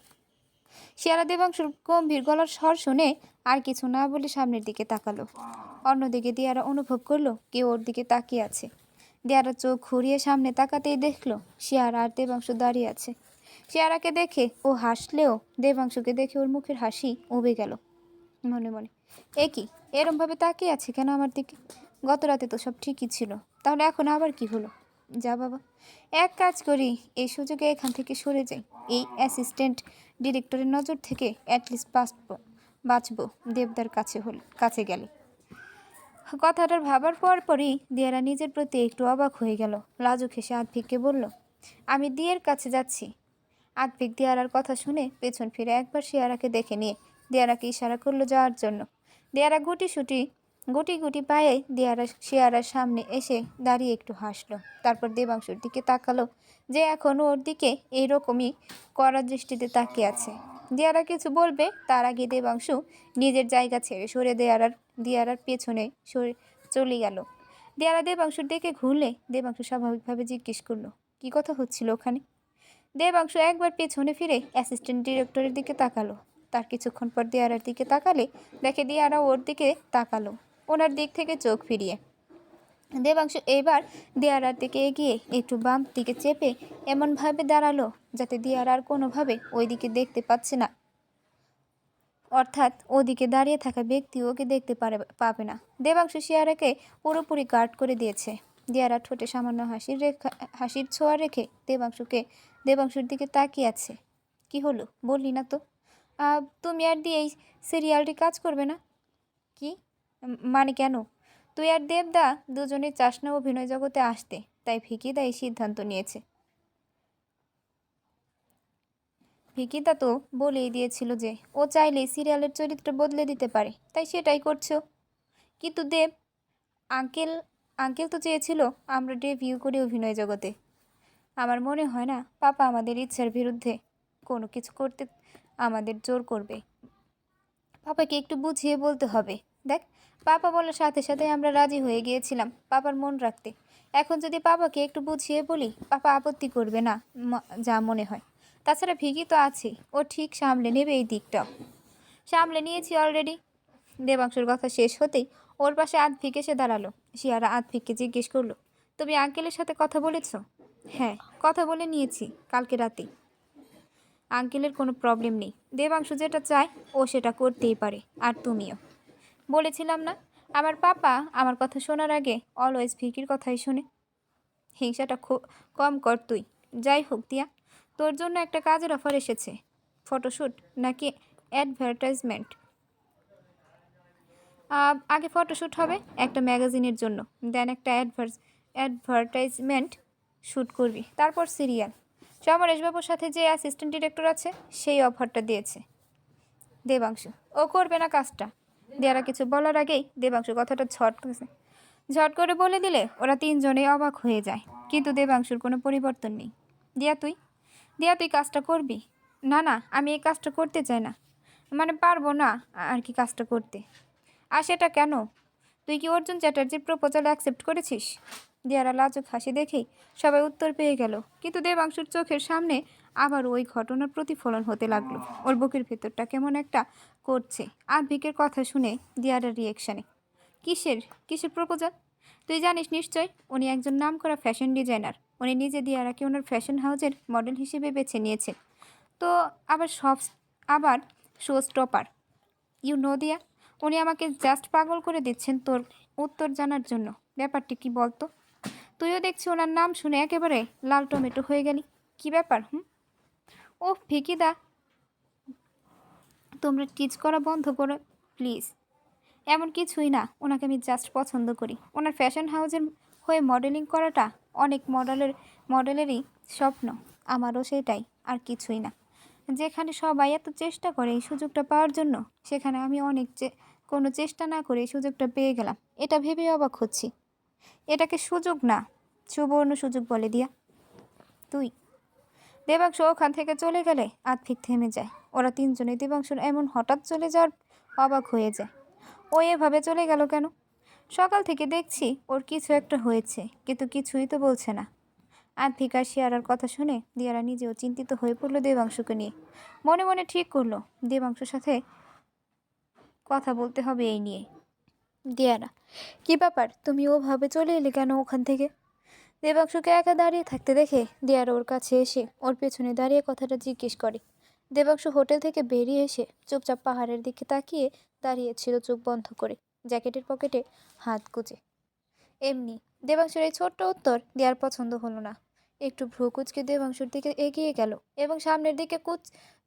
শিয়ারা দেবাংশুর গম্ভীর গলার স্বর শুনে আর কিছু না বলে সামনের দিকে তাকালো। অন্যদিকে দিয়ারা অনুভব করলো কেউ ওর দিকে তাকিয়ে আছে। দিয়ারা চোখ ঘুরিয়ে সামনে তাকাতেই দেখলো শিয়ারা আর দেবাংশু দাঁড়িয়ে আছে। শিয়ারাকে দেখে ও হাসলেও দেবাংশুকে দেখে ওর মুখের হাসি উবে গেল। মনে মনে, এ কি, এরমভাবে তাকিয়ে আছে কেন আমার দিকে? গত রাতে তো সব ঠিকই ছিল, তাহলে এখন আবার কি হলো? যা বাবা, এক কাজ করি, এই সুযোগে এখান থেকে সরে যাই। এই অ্যাসিস্ট্যান্ট ডিরেক্টরের নজর থেকে অ্যাটলিস্ট বাঁচবো দেবদার কাছে গেলে। কথাটার ভাবার পরই দিয়ারা নিজের প্রতি একটু অবাক হয়ে গেল। লাজুক হেসে আদ্ভিককে বলল, আমি দিয়ের কাছে যাচ্ছি। আদ্ভিক দিয়ারার কথা শুনে পেছন ফিরে একবার শিয়ারাকে দেখে নিয়ে দিয়ারাকে ইশারা করলো যাওয়ার জন্য। দিয়ারা গুটি গুটি পায়ে শিয়ারার সামনে এসে দাঁড়িয়ে একটু হাসলো। তারপর দেবাংশুর দিকে তাকালো, যে এখনও ওর দিকে এইরকমই কড়া দৃষ্টিতে তাকিয়ে আছে। দিয়ারা কিছু বলবে তার আগে দেবাংশু নিজের জায়গা ছেড়ে সরে দিয়ারার পেছনে চলে গেল। দিয়ারা দেবাংশুর দিকে ঘুরলে দেবাংশু স্বাভাবিকভাবে জিজ্ঞেস করলো, কি কথা হচ্ছিল ওখানে? দেবাংশু একবার পেছনে ফিরে অ্যাসিস্ট্যান্ট ডিরেক্টরের দিকে তাকালো। তার কিছুক্ষণ পর দিয়ারার দিকে তাকালে দেখে দিয়ারা ওর দিকে তাকালো, ওনার দিক থেকে চোখ ফিরিয়ে। দেবাংশু এবার দিয়ারার দিকে এগিয়ে একটু বাম দিকে চেপে এমনভাবে দাঁড়ালো যাতে দিয়ারা আর কোনোভাবে ওই দিকে দেখতে পাচ্ছে না। অর্থাৎ ওদিকে দাঁড়িয়ে থাকা ব্যক্তি ওকে দেখতে পাবে না। দেবাংশু শিয়ারাকে পুরোপুরি গার্ড করে দিয়েছে। দিয়ারা ঠোঁটে সামান্য হাসির ছোঁয়া রেখে দেবাংশুর দিকে তাকিয়ে আছে। কি হলো, বললি না তো? তুমি আর দিয়ে এই সিরিয়ালটি কাজ করবে না? কি মানে কেন? তুই আর দেবদা দুজনে চাস না অভিনয় জগতে আসতে, তাই ভিকিদা এই সিদ্ধান্ত নিয়েছে। ভিকিদা তো বলেই দিয়েছিল যে ও চাইলেই সিরিয়ালের চরিত্র বদলে দিতে পারে, তাই সেটাই করছো। কিন্তু দেব আঙ্কেল আঙ্কেল তো চেয়েছিল আমরা ডেবিউ করি অভিনয় জগতে। আমার মনে হয় না পাপা আমাদের ইচ্ছার বিরুদ্ধে কোনো কিছু করতে আমাদের জোর করবে। পাপাকে একটু বুঝিয়ে বলতে হবে। দেখ, পাপা বলার সাথে সাথে আমরা রাজি হয়ে গিয়েছিলাম পাপার মন রাখতে। এখন যদি পাপাকে একটু বুঝিয়ে বলি, পাপা আপত্তি করবে না যা মনে হয়। তাছাড়া ভিকি তো আছে, ও ঠিক সামলে নেবে এই দিকটাও। সামলে নিয়েছি অলরেডি। দেবাংশুর কথা শেষ হতেই ওর পাশে আদ্ভিক এসে দাঁড়ালো। শিয়ারা আদ্ভিককে জিজ্ঞেস করলো, তুমি আঙ্কেলের সাথে কথা বলেছ? হ্যাঁ, কথা বলে নিয়েছি কালকে রাতে। আঙ্কেলের কোনো প্রবলেম নেই। দেবাংশু যেটা চায় ও সেটা করতেই পারে, আর তুমিও। বলেছিলাম না, আমার পাপা আমার কথা শোনার আগে অলওয়েজ ভিকির কথাই শোনে। হিংসাটা কম কর তুই। যাই হোক দিয়া, তোর জন্য একটা কাজের অফার এসেছে। ফটোশ্যুট নাকি অ্যাডভার্টাইজমেন্ট? আগে ফটোশ্যুট হবে একটা ম্যাগাজিনের জন্য, দেন একটা অ্যাডভার্টাইজমেন্ট শ্যুট করবি, তারপর সিরিয়াল। সমরেশবাবুর সাথে যে অ্যাসিস্ট্যান্ট ডিরেক্টর আছে সেই অফারটা দিয়েছে দেবাংশু। ও করবে না কাজটা। দেয়ারা কিছু বলার আগেই দেবাংশু কথাটা ঝট করে বলে দিলে ওরা তিনজনেই অবাক হয়ে যায়। কিন্তু দেবাংশুর কোনো পরিবর্তন নেই। দিয়া তুই কাজটা করবি? না না, আমি এই কাজটা করতে চাই না, মানে পারবো না আর কি কাজটা করতে। আর সেটা কেন? তুই কি অর্জুন চ্যাটার্জির প্রপোজাল অ্যাকসেপ্ট করেছিস? দিয়ারা লাজুক হাসি দেখেই সবাই উত্তর পেয়ে গেল। কিন্তু দেবাংশুর চোখের সামনে আবার ওই ঘটনার প্রতিফলন হতে লাগলো। ওর বুকের ভেতরটা কেমন একটা করছে আদ্ভিকের কথা শুনে দিয়ারার রিয়েকশানে। কিসের প্রপোজাল? তুই জানিস নিশ্চয়, উনি একজন নামকরা ফ্যাশন ডিজাইনার। উনি নিজে দিয়ারাকে ওনার ফ্যাশন হাউজের মডেল হিসেবে বেছে নিয়েছেন। তো আবার শো স্টপার। ইউ নো দিয়া, উনি আমাকে জাস্ট পাগল করে দিচ্ছেন তোর উত্তর জানার জন্য। ব্যাপারটি কি বলতো? তুইও দেখছি ওনার নাম শুনে একেবারে লাল টমেটো হয়ে গেলি। কি ব্যাপার? ও ভিকিদা, তোমরা টিচ করা বন্ধ করো প্লিজ। এমন কিছুই না, ওনাকে আমি জাস্ট পছন্দ করি। ওনার ফ্যাশন হাউজের হয়ে মডেলিং করাটা অনেক মডেলেরই স্বপ্ন, আমারও সেটাই, আর কিছুই না। যেখানে সবাই এত চেষ্টা করে এই সুযোগটা পাওয়ার জন্য, সেখানে আমি কোনো চেষ্টা না করে এই সুযোগটা পেয়ে গেলাম। এটা ভেবে অবাক হচ্ছি। এটাকে সুযোগ না, সুবর্ণ সুযোগ বলে দিয়া। তুই দেবাংশ ওখান থেকে চলে গেলে আদ্ভিক থেমে যায়। ওরা তিনজনে দেবাংশুর এমন হঠাৎ চলে যাওয়ার অবাক হয়ে যায়। ও এভাবে চলে গেল কেন? সকাল থেকে দেখছি ওর কিছু একটা হয়েছে, কিন্তু কিছুই তো বলছে না। আদ্ভিক আর শিয়ারার কথা শুনে দিয়ারা নিজেও চিন্তিত হয়ে পড়লো দেবাংশুকে নিয়ে। মনে মনে ঠিক করলো দেবাংশুর সাথে কথা বলতে হবে এই নিয়ে। দিয়ারা, কি ব্যাপার, তুমি ওভাবে চলে এলে কেন ওখান থেকে? দেবাংশুকে একা দাঁড়িয়ে থাকতে দেখে দিয়ারা ওর কাছে এসে ওর পেছনে দাঁড়িয়ে কথাটা জিজ্ঞেস করে। দেবাংশু হোটেল থেকে বেরিয়ে এসে চুপচাপ পাহাড়ের দিকে তাকিয়ে দাঁড়িয়েছিল চোখ বন্ধ করে, জ্যাকেটের পকেটে হাত গুজে। এমনি দেবাংশুর এই ছোট্ট উত্তর দেওয়ার পছন্দ হলো না। একটু ভ্রু কুচকে দেবাংশুর দিকে এগিয়ে গেল এবং সামনের দিকে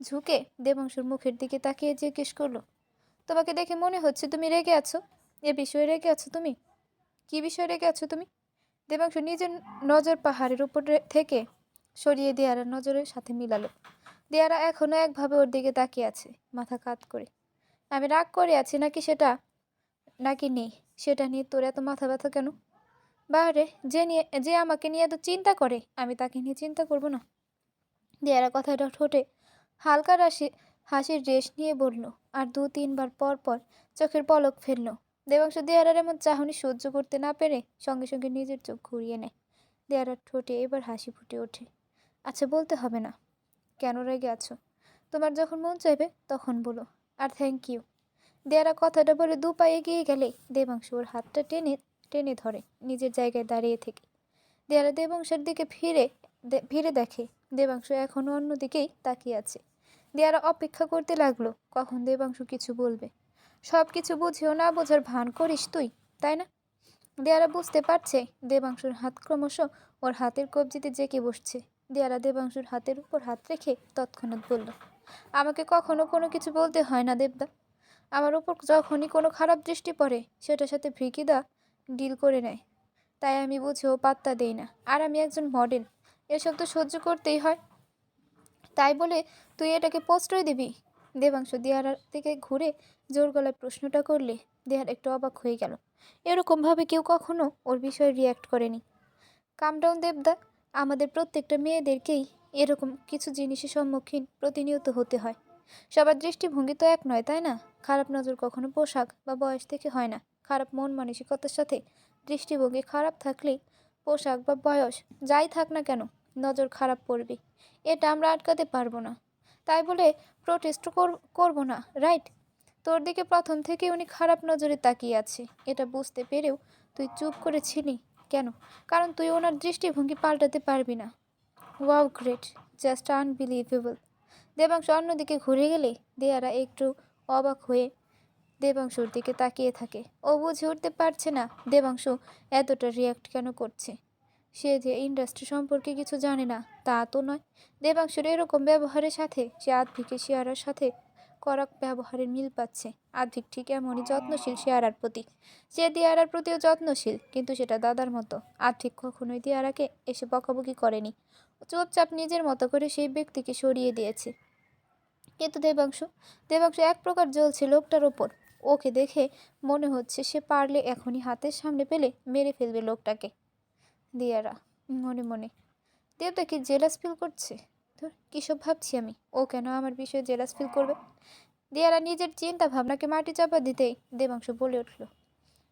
ঝুঁকে দেবাংশুর মুখের দিকে তাকিয়ে জিজ্ঞেস করলো, তোমাকে দেখে মনে হচ্ছে তুমি রেগে আছো। এ বিষয়ে রেগে আছো তুমি? কি বিষয়ে রেগে আছো তুমি? দেবাংশু নিজের নজর পাহাড়ের উপর থেকে সরিয়ে দেয়ারা নজরের সাথে মিলালো। দেয়ারা এখনো একভাবে ওর দিকে তাকিয়ে আছে, মাথা কাত করে। আমি রাগ করে আছি নাকি নেই সেটা নিয়ে তোর এত মাথা ব্যথা কেন? বারে যে আমাকে নিয়ে এত চিন্তা করে, আমি তাকে নিয়ে চিন্তা করব না? দেয়ারা কথাটা ঠোঁটে হালকা হাসির রেশ নিয়ে বলল, আর 2-3 বার পর পর চোখের পলক ফেলল। দেবাংশু দেয়ারার এমন চাহনি সহ্য করতে না পেরে সঙ্গে সঙ্গে নিজের চোখ ঘুরিয়ে নেয়। দেয়ারার ঠোঁটে এবার হাসি ফুটে ওঠে। আচ্ছা, বলতে হবে না। কেন রেগে আছো? তোমার যখন মন চাইবে তখন বলো। আর থ্যাংক ইউ। দেয়ারা কথাটা বলে 2 পা এগিয়ে গেলে দেবাংশু ওর হাতটা টেনে টেনে ধরে নিজের জায়গায় দাঁড়িয়ে থেকে। দেয়ারা দেবাংশের দিকে ফিরে দেখে দেবাংশু এখনও অন্যদিকেই তাকিয়ে আছে। দিয়ারা অপেক্ষা করতে লাগলো কখন দেবাংশু কিছু বলবে। সব কিছু বুঝেও না বোঝার ভান করিস তুই, তাই না? দিয়ারা বুঝতে পারছে দেবাংশুর হাত ক্রমশ ওর হাতের কবজিতে জেঁকে বসছে। দিয়ারা দেবাংশুর হাতের উপর হাত রেখে তৎক্ষণাৎ বলল, আমাকে কখনো কোনো কিছু বলতে হয় না দেবদা। আমার উপর যখনই কোনো খারাপ দৃষ্টি পড়ে সেটার সাথে ভ্রিকিদা ডিল করে নেয়, তাই আমি বুঝেও পাত্তা দেই না। আর আমি একজন মডেল, এসব তো সহ্য করতেই হয়। তাই বলে তুই এটাকে প্রশ্রয় দিবি? দেবাংশু দিয়ারার দিকে ঘুরে জোর গলায় প্রশ্নটা করলে দেহার একটু অবাক হয়ে গেল। এরকমভাবে কেউ কখনো ওর বিষয়ে রিয়্যাক্ট করেনি। কাম ডাউন দেবদা, আমাদের প্রত্যেকটা মেয়েদেরকেই এরকম কিছু জিনিসের সম্মুখীন প্রতিনিয়ত হতে হয়। সবার দৃষ্টিভঙ্গি তো এক নয়, তাই না? খারাপ নজর কখনো পোশাক বা বয়স থেকে হয় না। খারাপ মন মানসিকতার সাথে দৃষ্টিভঙ্গি খারাপ থাকলেই পোশাক বা বয়স যাই থাক না কেন নজর খারাপ পড়বে। এটা আমরা আটকাতে পারবো না। তাই বলে প্রোটেস্ট করবো না, রাইট? তোর দিকে প্রথম থেকে উনি খারাপ নজরে তাকিয়ে আছে, এটা বুঝতে পেরেও তুই চুপ করেছিলি কেন? কারণ তুই ওনার দৃষ্টিভঙ্গি পাল্টাতে পারবি না। Wow, great, just unbelievable. Debangshu অন্যদিকে ঘুরে গেলে দেয়ারা একটু অবাক হয়ে দেবাংশুর দিকে তাকিয়ে থাকে। ও বুঝে উঠতে পারছে না দেবাংশু এতটা রিয়াক্ট কেন করছে। সে যে ইন্ডাস্ট্রি সম্পর্কে কিছু জানে না তা তো নয়। দেবাংশুর এরকম ব্যবহারের সাথে সে আদ্ভিকে শিয়ারার সাথে করা ব্যবহারের মিল পাচ্ছে। আদ্ভিক ঠিক এমনই যত্নশীল শিয়ারার প্রতি। সে দিয়ারার প্রতিও যত্নশীল, কিন্তু সেটা দাদার মতো। আদ্ভিক কখনোই দিয়ারাকে এসে বকাবকি করেনি। চুপচাপ নিজের মতো করে সেই ব্যক্তিকে সরিয়ে দিয়েছে। কিন্তু দেবাংশু দেবাংশু এক প্রকার জ্বলছে লোকটার ওপর। ওকে দেখে মনে হচ্ছে সে পারলে এখনই হাতের সামনে পেলে মেরে ফেলবে লোকটাকে। দিয়ারা মনে মনে, দেবদা কি জেলাস ফিল করছে? ধুর, কিসব ভাবছি আমি, ও কেন আমার বিষয়ে জেলাস ফিল করবে? দিয়ারা নিজের চিন্তা ভাবনাকে মাটি চাপা দিতেই দেবাংশু বলে উঠল,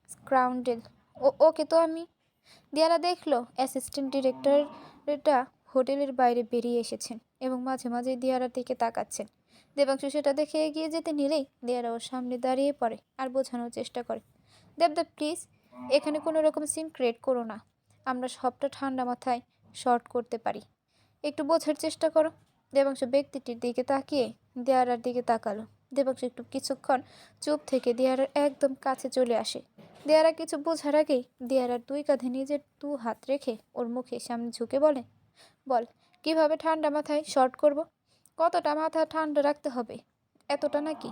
স্ক্রাউন্ডেল। ওকে তো আমি। দিয়ারা দেখলো অ্যাসিস্ট্যান্ট ডিরেক্টরটা হোটেলের বাইরে বেরিয়ে এসেছেন এবং মাঝে মাঝে দিয়ারার দিকে তাকাচ্ছেন। দেবাংশু সেটা দেখে এগিয়ে যেতে নিলেই দিয়ারা ওর সামনে দাঁড়িয়ে পড়ে আর বোঝানোর চেষ্টা করে, দেবদা প্লিজ, এখানে কোনো রকম সিন ক্রিয়েট করো না। আমরা সবটা ঠান্ডা মাথায় শর্ট করতে পারি, একটু বোঝার চেষ্টা করো। দেবাংশু ব্যক্তিটির দিকে তাকিয়ে দেয়ারার দিকে তাকালো। দেবাংশু একটু কিছুক্ষণ চুপ থেকে দেয়ারার একদম কাছে চলে আসে। দেয়ারা কিছু বোঝার আগেই দেয়ারার দুই কাঁধে নিজের দু হাত রেখে ওর মুখে সামনে ঝুঁকে বলে, বল, কিভাবে ঠান্ডা মাথায় শর্ট করব? কতটা মাথা ঠান্ডা রাখতে হবে? এতটা নাকি?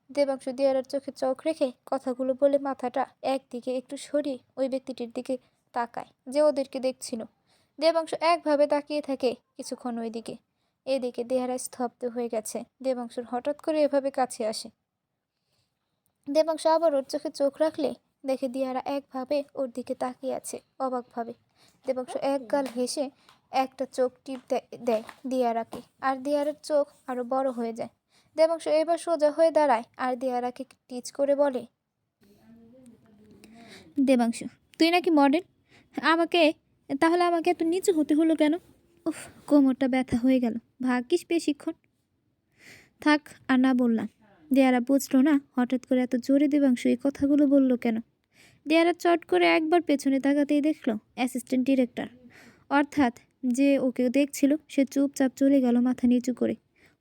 দেবাংশু দিয়ারার চোখে চোখ রেখে কথাগুলো বলে মাথাটা একদিকে একটু সরিয়ে ওই ব্যক্তিটির দিকে তাকায় যে ওদেরকে দেখছিল। দেবাংশু একভাবে তাকিয়ে থাকে কিছুক্ষণ ওই দিকে। এদিকে দেহারা স্তব্ধ হয়ে গেছে। দেবাংশুর হঠাৎ করে এভাবে কাছে আসে। দেবাংশু আবার ওর চোখে চোখ রাখলে দেখে দিয়ারা একভাবে ওর দিকে তাকিয়ে আছে অবাকভাবে। দেবাংশু এক গাল হেসে একটা চোখ টিপ দেয় দিয়ারাকে, আর দিয়ারার চোখ আরো বড় হয়ে যায়। দেবাংশু এবার সোজা হয়ে দাঁড়ায় আর দিয়ারাকে টিচ করে বলে, দেবাংশু, তুই নাকি মডেল? আমাকে তাহলে আমাকে এত নিচু হতে হলো কেন? উফ, কোমরটা ব্যথা হয়ে গেল। ভাগ্যিস বেশিক্ষণ থাক আর না বললাম। দেয়ারা বুঝলো না হঠাৎ করে এত জোরে দেবাংশু এই কথাগুলো বলল কেন। দেয়ারা চট করে একবার পেছনে তাকাতেই দেখলো অ্যাসিস্ট্যান্ট ডিরেক্টর, অর্থাৎ যে ওকে দেখছিল সে চুপচাপ চলে গেল মাথা নিচু করে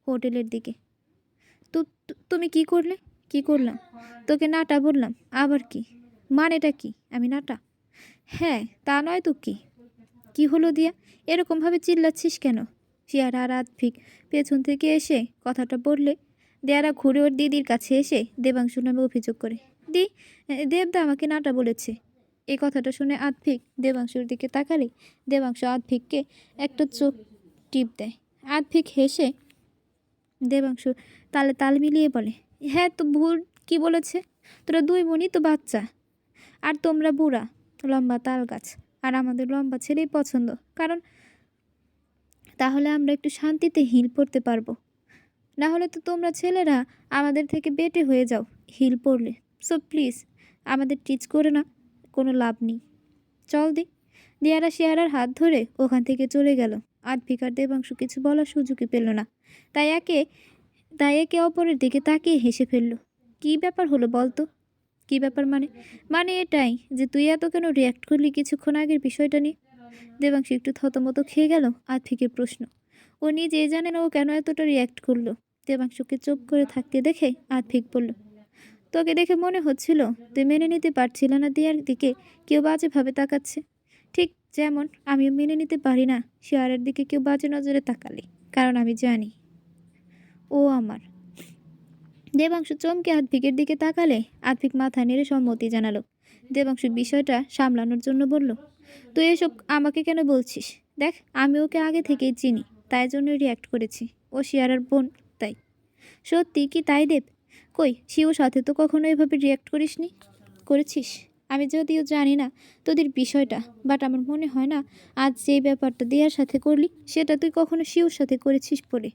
হোটেলের দিকে। তুমি কি করলে? কি করলাম? তোকে নাটা বললাম। আবার কি মানেটা কি? আমি নাটা? হ্যাঁ, তা নয় তো কি? কি হলো দিয়া, এরকমভাবে চিল্লাচ্ছিস কেন? শিয়ারা আর আদ্ভিক পেছন থেকে এসে কথাটা বললে দেয়ারা ঘুরে ওর দিদির কাছে এসে দেবাংশু নামে অভিযোগ করে, দেবদা আমাকে নাটা বলেছে। এই কথাটা শুনে আদ্ভিক দেবাংশুর দিকে তাকালে দেবাংশু আদ্ভিককে একটা চোখ টিপ দেয়। আদ্ভিক হেসে দেবাংশু তালে তাল মিলিয়ে বলে, হ্যাঁ তো ভুল কি বলেছে? তোরা দুই বোনই তো বাচ্চা, আর তোমরা বুড়া লম্বা তাল গাছ, আর আমাদের লম্বা ছেলেই পছন্দ, কারণ তাহলে আমরা একটু শান্তিতে হিল পরতে পারবো। না হলে তো তোমরা ছেলেরা আমাদের থেকে বেটে হয়ে যাও হিল পরলে। সো প্লিজ আমাদের টিচ করে না, কোনো লাভ নেই, চল দি। দিয়ারা শিয়ারার হাত ধরে ওখান থেকে চলে গেল। আদ্ভিক আর দেবাংশু কিছু বলার সুযোগই পেল না। তাই একে অপরের দিকে তাকিয়ে হেসে ফেলল। কি ব্যাপার হলো বলতো? কি ব্যাপার মানে এটাই যে তুই এত কেন রিয়াক্ট করলি কিছুক্ষণ আগের বিষয়টা নিয়ে? দেবাংশু একটু থতমত খেয়ে গেল আদ্ভিকের প্রশ্ন। ও নিজেই জানে না ও কেন এতটা রিয়্যাক্ট করলো। দেবাংশুকে চুপ করে থাকতে দেখে আদ্ভিক বলল, তোকে দেখে মনে হচ্ছিল তুই মেনে নিতে পারছিল না দিয়ার দিকে কেউ বাজেভাবে তাকাচ্ছে। ঠিক যেমন আমিও মেনে নিতে পারি না শেয়ারের দিকে কেউ বাজে নজরে তাকালে, কারণ আমি জানি ও আমার। দেবাংশু চমকে আদ্ভিকের দিকে তাকালে আদ্ভিক মাথা নেড়ে সম্মতি জানালো। দেবাংশু বিষয়টা সামলানোর জন্য বলল, তুই এসব আমাকে কেন বলছিস? দেখ, আমি ওকে আগে থেকেই চিনি, তাই জন্য রিয়্যাক্ট করেছি। ও শিয়ারার বোন, তাই। সত্যি কি তাই দেব? কই, শিওর সাথে তো কখনো এভাবে রিয়্যাক্ট করিসনি। করেছিস? আমি যদিও জানি না তোদের বিষয়টা, বাট আমার মনে হয় না আজ যেই ব্যাপারটা দিয়ার সাথে করলি সেটা তুই কখনো শিওর সাথে করেছিস বলে,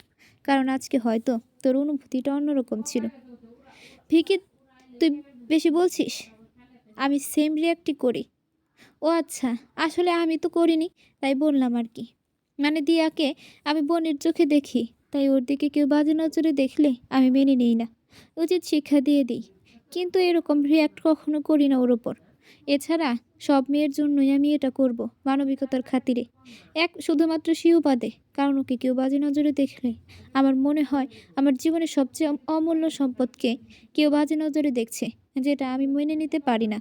কারণ আজকে হয়তো তোর অনুভূতিটা অন্যরকম ছিল। ভিকি, তুই বেশি বলছিস। আমি সেম রিয়াক্টই করি। ও আচ্ছা, আসলে আমি তো করিনি, তাই বললাম আর কি। মানে দিয়াকে আমি বোনের চোখে দেখি, তাই ওর দিকে কেউ বাজে নজরে দেখলে আমি মেনে নিই না, উচিত শিক্ষা দিয়ে দিই। কিন্তু এরকম রিয়াক্ট কখনো করি না ওর ওপর। এছাড়া সব মেয়ের জন্যই আমি এটা করব, মানবিকতার খাতিরে। শুধুমাত্র শিউ বাদে, কারণ ওকে কেউ বাজে নজরে দেখলে আমার মনে হয় আমার জীবনের সবচেয়ে অমূল্য সম্পদকে কেউ বাজে নজরে দেখছে, যেটা আমি মেনে নিতে পারি না।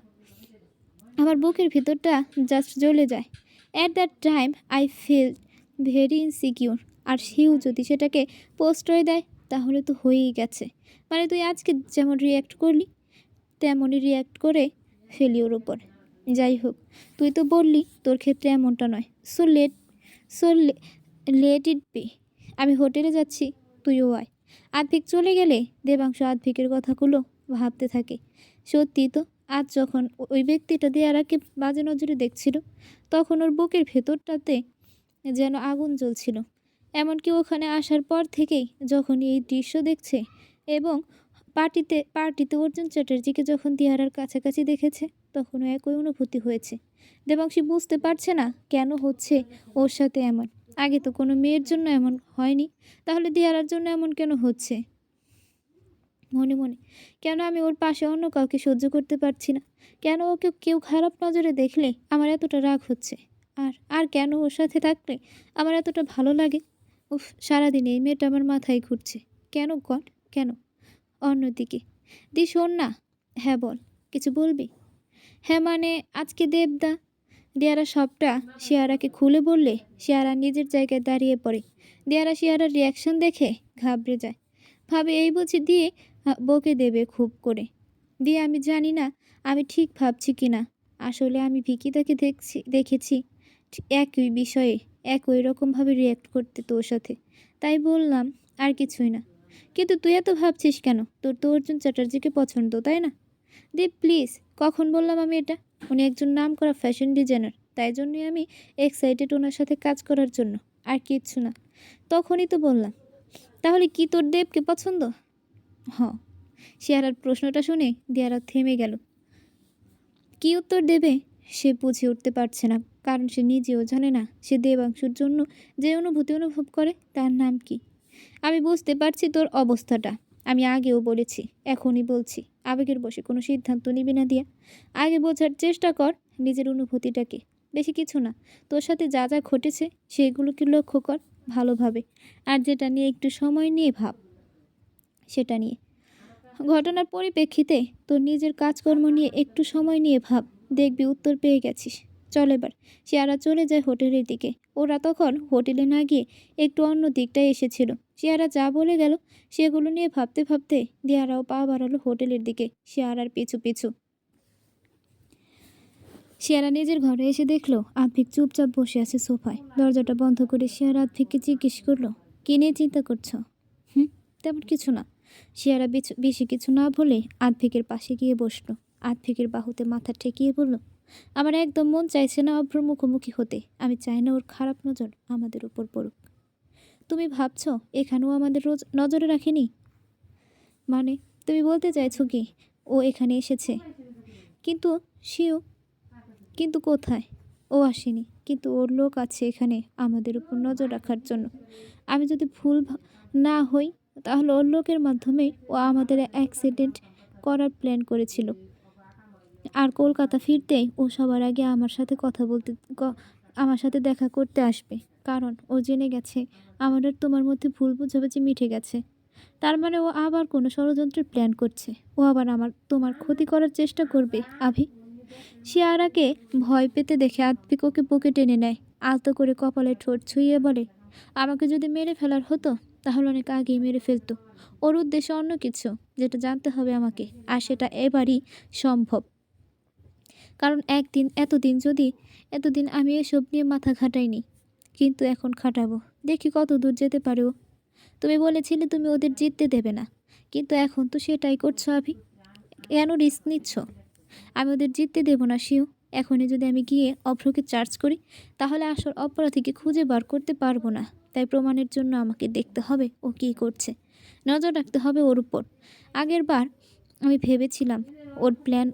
আমার বুকের ভিতরটা জাস্ট জ্বলে যায়। At that time I feel very insecure. আর শিউ যদি সেটাকে প্রশ্রয় দেয় তাহলে তো হয়েই গেছে। মানে তুই আজকে যেমন রিয়্যাক্ট করলি তেমনই রিয়্যাক্ট করে ফেলি ওর ওপর। যাই হোক, তুই তো বললি তোর ক্ষেত্রে এমনটা নয়। So let it be. আমি হোটেলে যাচ্ছি, তুইও আয়। আদ্ভিক চলে গেলে দেবাংশু আদ্ভিকের কথাগুলো ভাবতে থাকে। সত্যি তো, আজ যখন ওই ব্যক্তিটা দেয়ারাকে বাজে নজরে দেখছিল তখন ওর বুকের ভেতরটাতে যেন আগুন জ্বলছিল। এমনকি ওখানে আসার পর থেকেই যখন এই দৃশ্য দেখছে এবং পার্টিতে অর্জুন চ্যাটার্জিকে যখন দিয়ারার কাছাকাছি দেখেছে তখনও একই অনুভূতি হয়েছে। দেবাংশী বুঝতে পারছে না কেন হচ্ছে ওর সাথে এমন। আগে তো কোনো মেয়ের জন্য এমন হয়নি, তাহলে দিয়ারার জন্য এমন কেন হচ্ছে? মনে মনে, কেন আমি ওর পাশে অন্য কাউকে সহ্য করতে পারছি না? কেন ওকে কেউ খারাপ নজরে দেখলে আমার এতটা রাগ হচ্ছে? আর আর কেন ওর সাথে থাকলে আমার এতটা ভালো লাগে? উফ, সারাদিন এই মেয়েটা আমার মাথায় ঘুরছে। কেন গড, কেন? অন্যদিকে, শোন না। হ্যাঁ বল, কিছু বলবি? হ্যাঁ মানে, আজকে দেয়ারা সবটা শিয়ারাকে খুলে বললে শিয়ারা নিজের জায়গায় দাঁড়িয়ে পড়ে। দেয়ারা শিয়ারার রিয়াকশন দেখে ঘাবড়ে যায়, ভাবে এই বুঝি দিয়ে বকে দেবে খুব করে। দিয়ে আমি জানি না আমি ঠিক ভাবছি কি না। আসলে আমি ভিকিতাকে দেখেছি একই বিষয়ে একই রকমভাবে রিয়্যাক্ট করতে তোর সাথে, তাই বললাম, আর কিছুই না। কিন্তু তুই এত ভাবছিস কেন? তোর তো অর্জুন চ্যাটার্জিকে পছন্দ, তাই না? দীপ প্লিজ, কখন বললাম আমি এটা? উনি একজন নামকরা ফ্যাশন ডিজাইনার, তাই জন্যই আমি এক্সাইটেড ওনার সাথে কাজ করার জন্য, আর কিচ্ছু না। তখনই তো বললাম। তাহলে কি তোর দেবকে পছন্দ? হ। শিয়ারার প্রশ্নটা শুনে দিয়ারা থেমে গেল। কি উত্তর দেবে সে বুঝে উঠতে পারছে না, কারণ সে নিজেও জানে না সে দেবাংশুর জন্য যে অনুভূতি অনুভব করে তার নাম কি। আমি বুঝতে পারছি তোর অবস্থাটা, আমি আগেও বলেছি, এখনই বলছি, আবেগের বসে কোনো সিদ্ধান্ত নিবি না দিয়া। আগে বোঝার চেষ্টা কর নিজের অনুভূতিটাকে। বেশি কিছু না, তোর সাথে যা যা ঘটেছে সেগুলোকে লক্ষ্য কর ভালোভাবে, আর যেটা নিয়ে একটু সময় নিয়ে ভাব সেটা নিয়ে। ঘটনার পরিপ্রেক্ষিতে তোর নিজের কাজকর্ম নিয়ে একটু সময় নিয়ে ভাব, দেখবি উত্তর পেয়ে গেছিস। চল এবার। শিয়ারা চলে যায় হোটেলের দিকে। ওরা তখন হোটেলে না গিয়ে একটু অন্য দিকটায় এসেছিল। শিয়ারা যা বলে গেল সেগুলো নিয়ে ভাবতে ভাবতে দিয়ারাও পা বাড়ালো হোটেলের দিকে শিয়ারার পিছু পিছু। শিয়ারা নিজের ঘরে এসে দেখলো আদ্ভিক চুপচাপ বসে আছে সোফায়। দরজাটা বন্ধ করে শিয়ারা আদ্ভিককে জিজ্ঞেস করলো, কি নিয়ে চিন্তা করছো? তেমন কিছু না। শিয়ারা বেশি কিছু না বলে আদ্ভিকের পাশে গিয়ে বসলো। আদ্ভিকের বাহুতে মাথা ঠেকিয়ে বলল, আমার একদম মন চাইছে না অভ্র মুখোমুখি হতে। আমি চাই না ওর খারাপ নজর আমাদের উপর পড়ুক। তুমি ভাবছ এখানেও আমাদের রোজ নজরে রাখেনি? মানে তুমি বলতে চাইছো কি ও এখানে এসেছে? কিন্তু শিও, কিন্তু কোথায়? ও আসেনি, কিন্তু ওর লোক আছে এখানে আমাদের উপর নজর রাখার জন্য। আমি যদি ভুল না হই তাহলে ওর লোকের মাধ্যমেই ও আমাদের অ্যাক্সিডেন্ট করার প্ল্যান করেছিল। আর কলকাতা ফিরতেই ও সবার আগে আমার সাথে কথা বলতে আমার সাথে দেখা করতে আসবে। কারণ ও জেনে গেছে আমার আর তোমার মধ্যে ভুল বোঝাবুঝি মিটে গেছে। তার মানে ও আবার কোনো ষড়যন্ত্রের প্ল্যান করছে। ও আবার তোমার ক্ষতি করার চেষ্টা করবে আভি। শিয়ারাকে ভয় পেতে দেখে আতপিক ওকে বুকে টেনে নেয়, আলতো করে কপালে ঠোঁট ছুঁয়ে বলে, আমাকে যদি মেরে ফেলার হতো তাহলে অনেক আগেই মেরে ফেলতো। ওর উদ্দেশ্য অন্য কিছু, যেটা জানতে হবে আমাকে, আর সেটা এবারই সম্ভব। কারণ এতদিন আমি এসব নিয়ে মাথা ঘাটাইনি, কিন্তু এখন খাটাবো। দেখি কত দূর যেতে পারে ও। তুমি বলেছিলে তুমি ওদের জিততে দেবে না, কিন্তু এখন তো সেটাই করছো আভি। কেন রিস্ক নিচ্ছ? আমি ওদের জিততে দেব না শিউ। এখনই যদি আমি গিয়ে অভ্রকে চার্জ করি, তাহলে আসল অপরাধীকে খুঁজে বার করতে পারবো না। তাই প্রমাণের জন্য আমাকে দেখতে হবে ও কী করছে, নজর রাখতে হবে ওর উপর। আগের বার আমি ভেবেছিলাম ওর প্ল্যান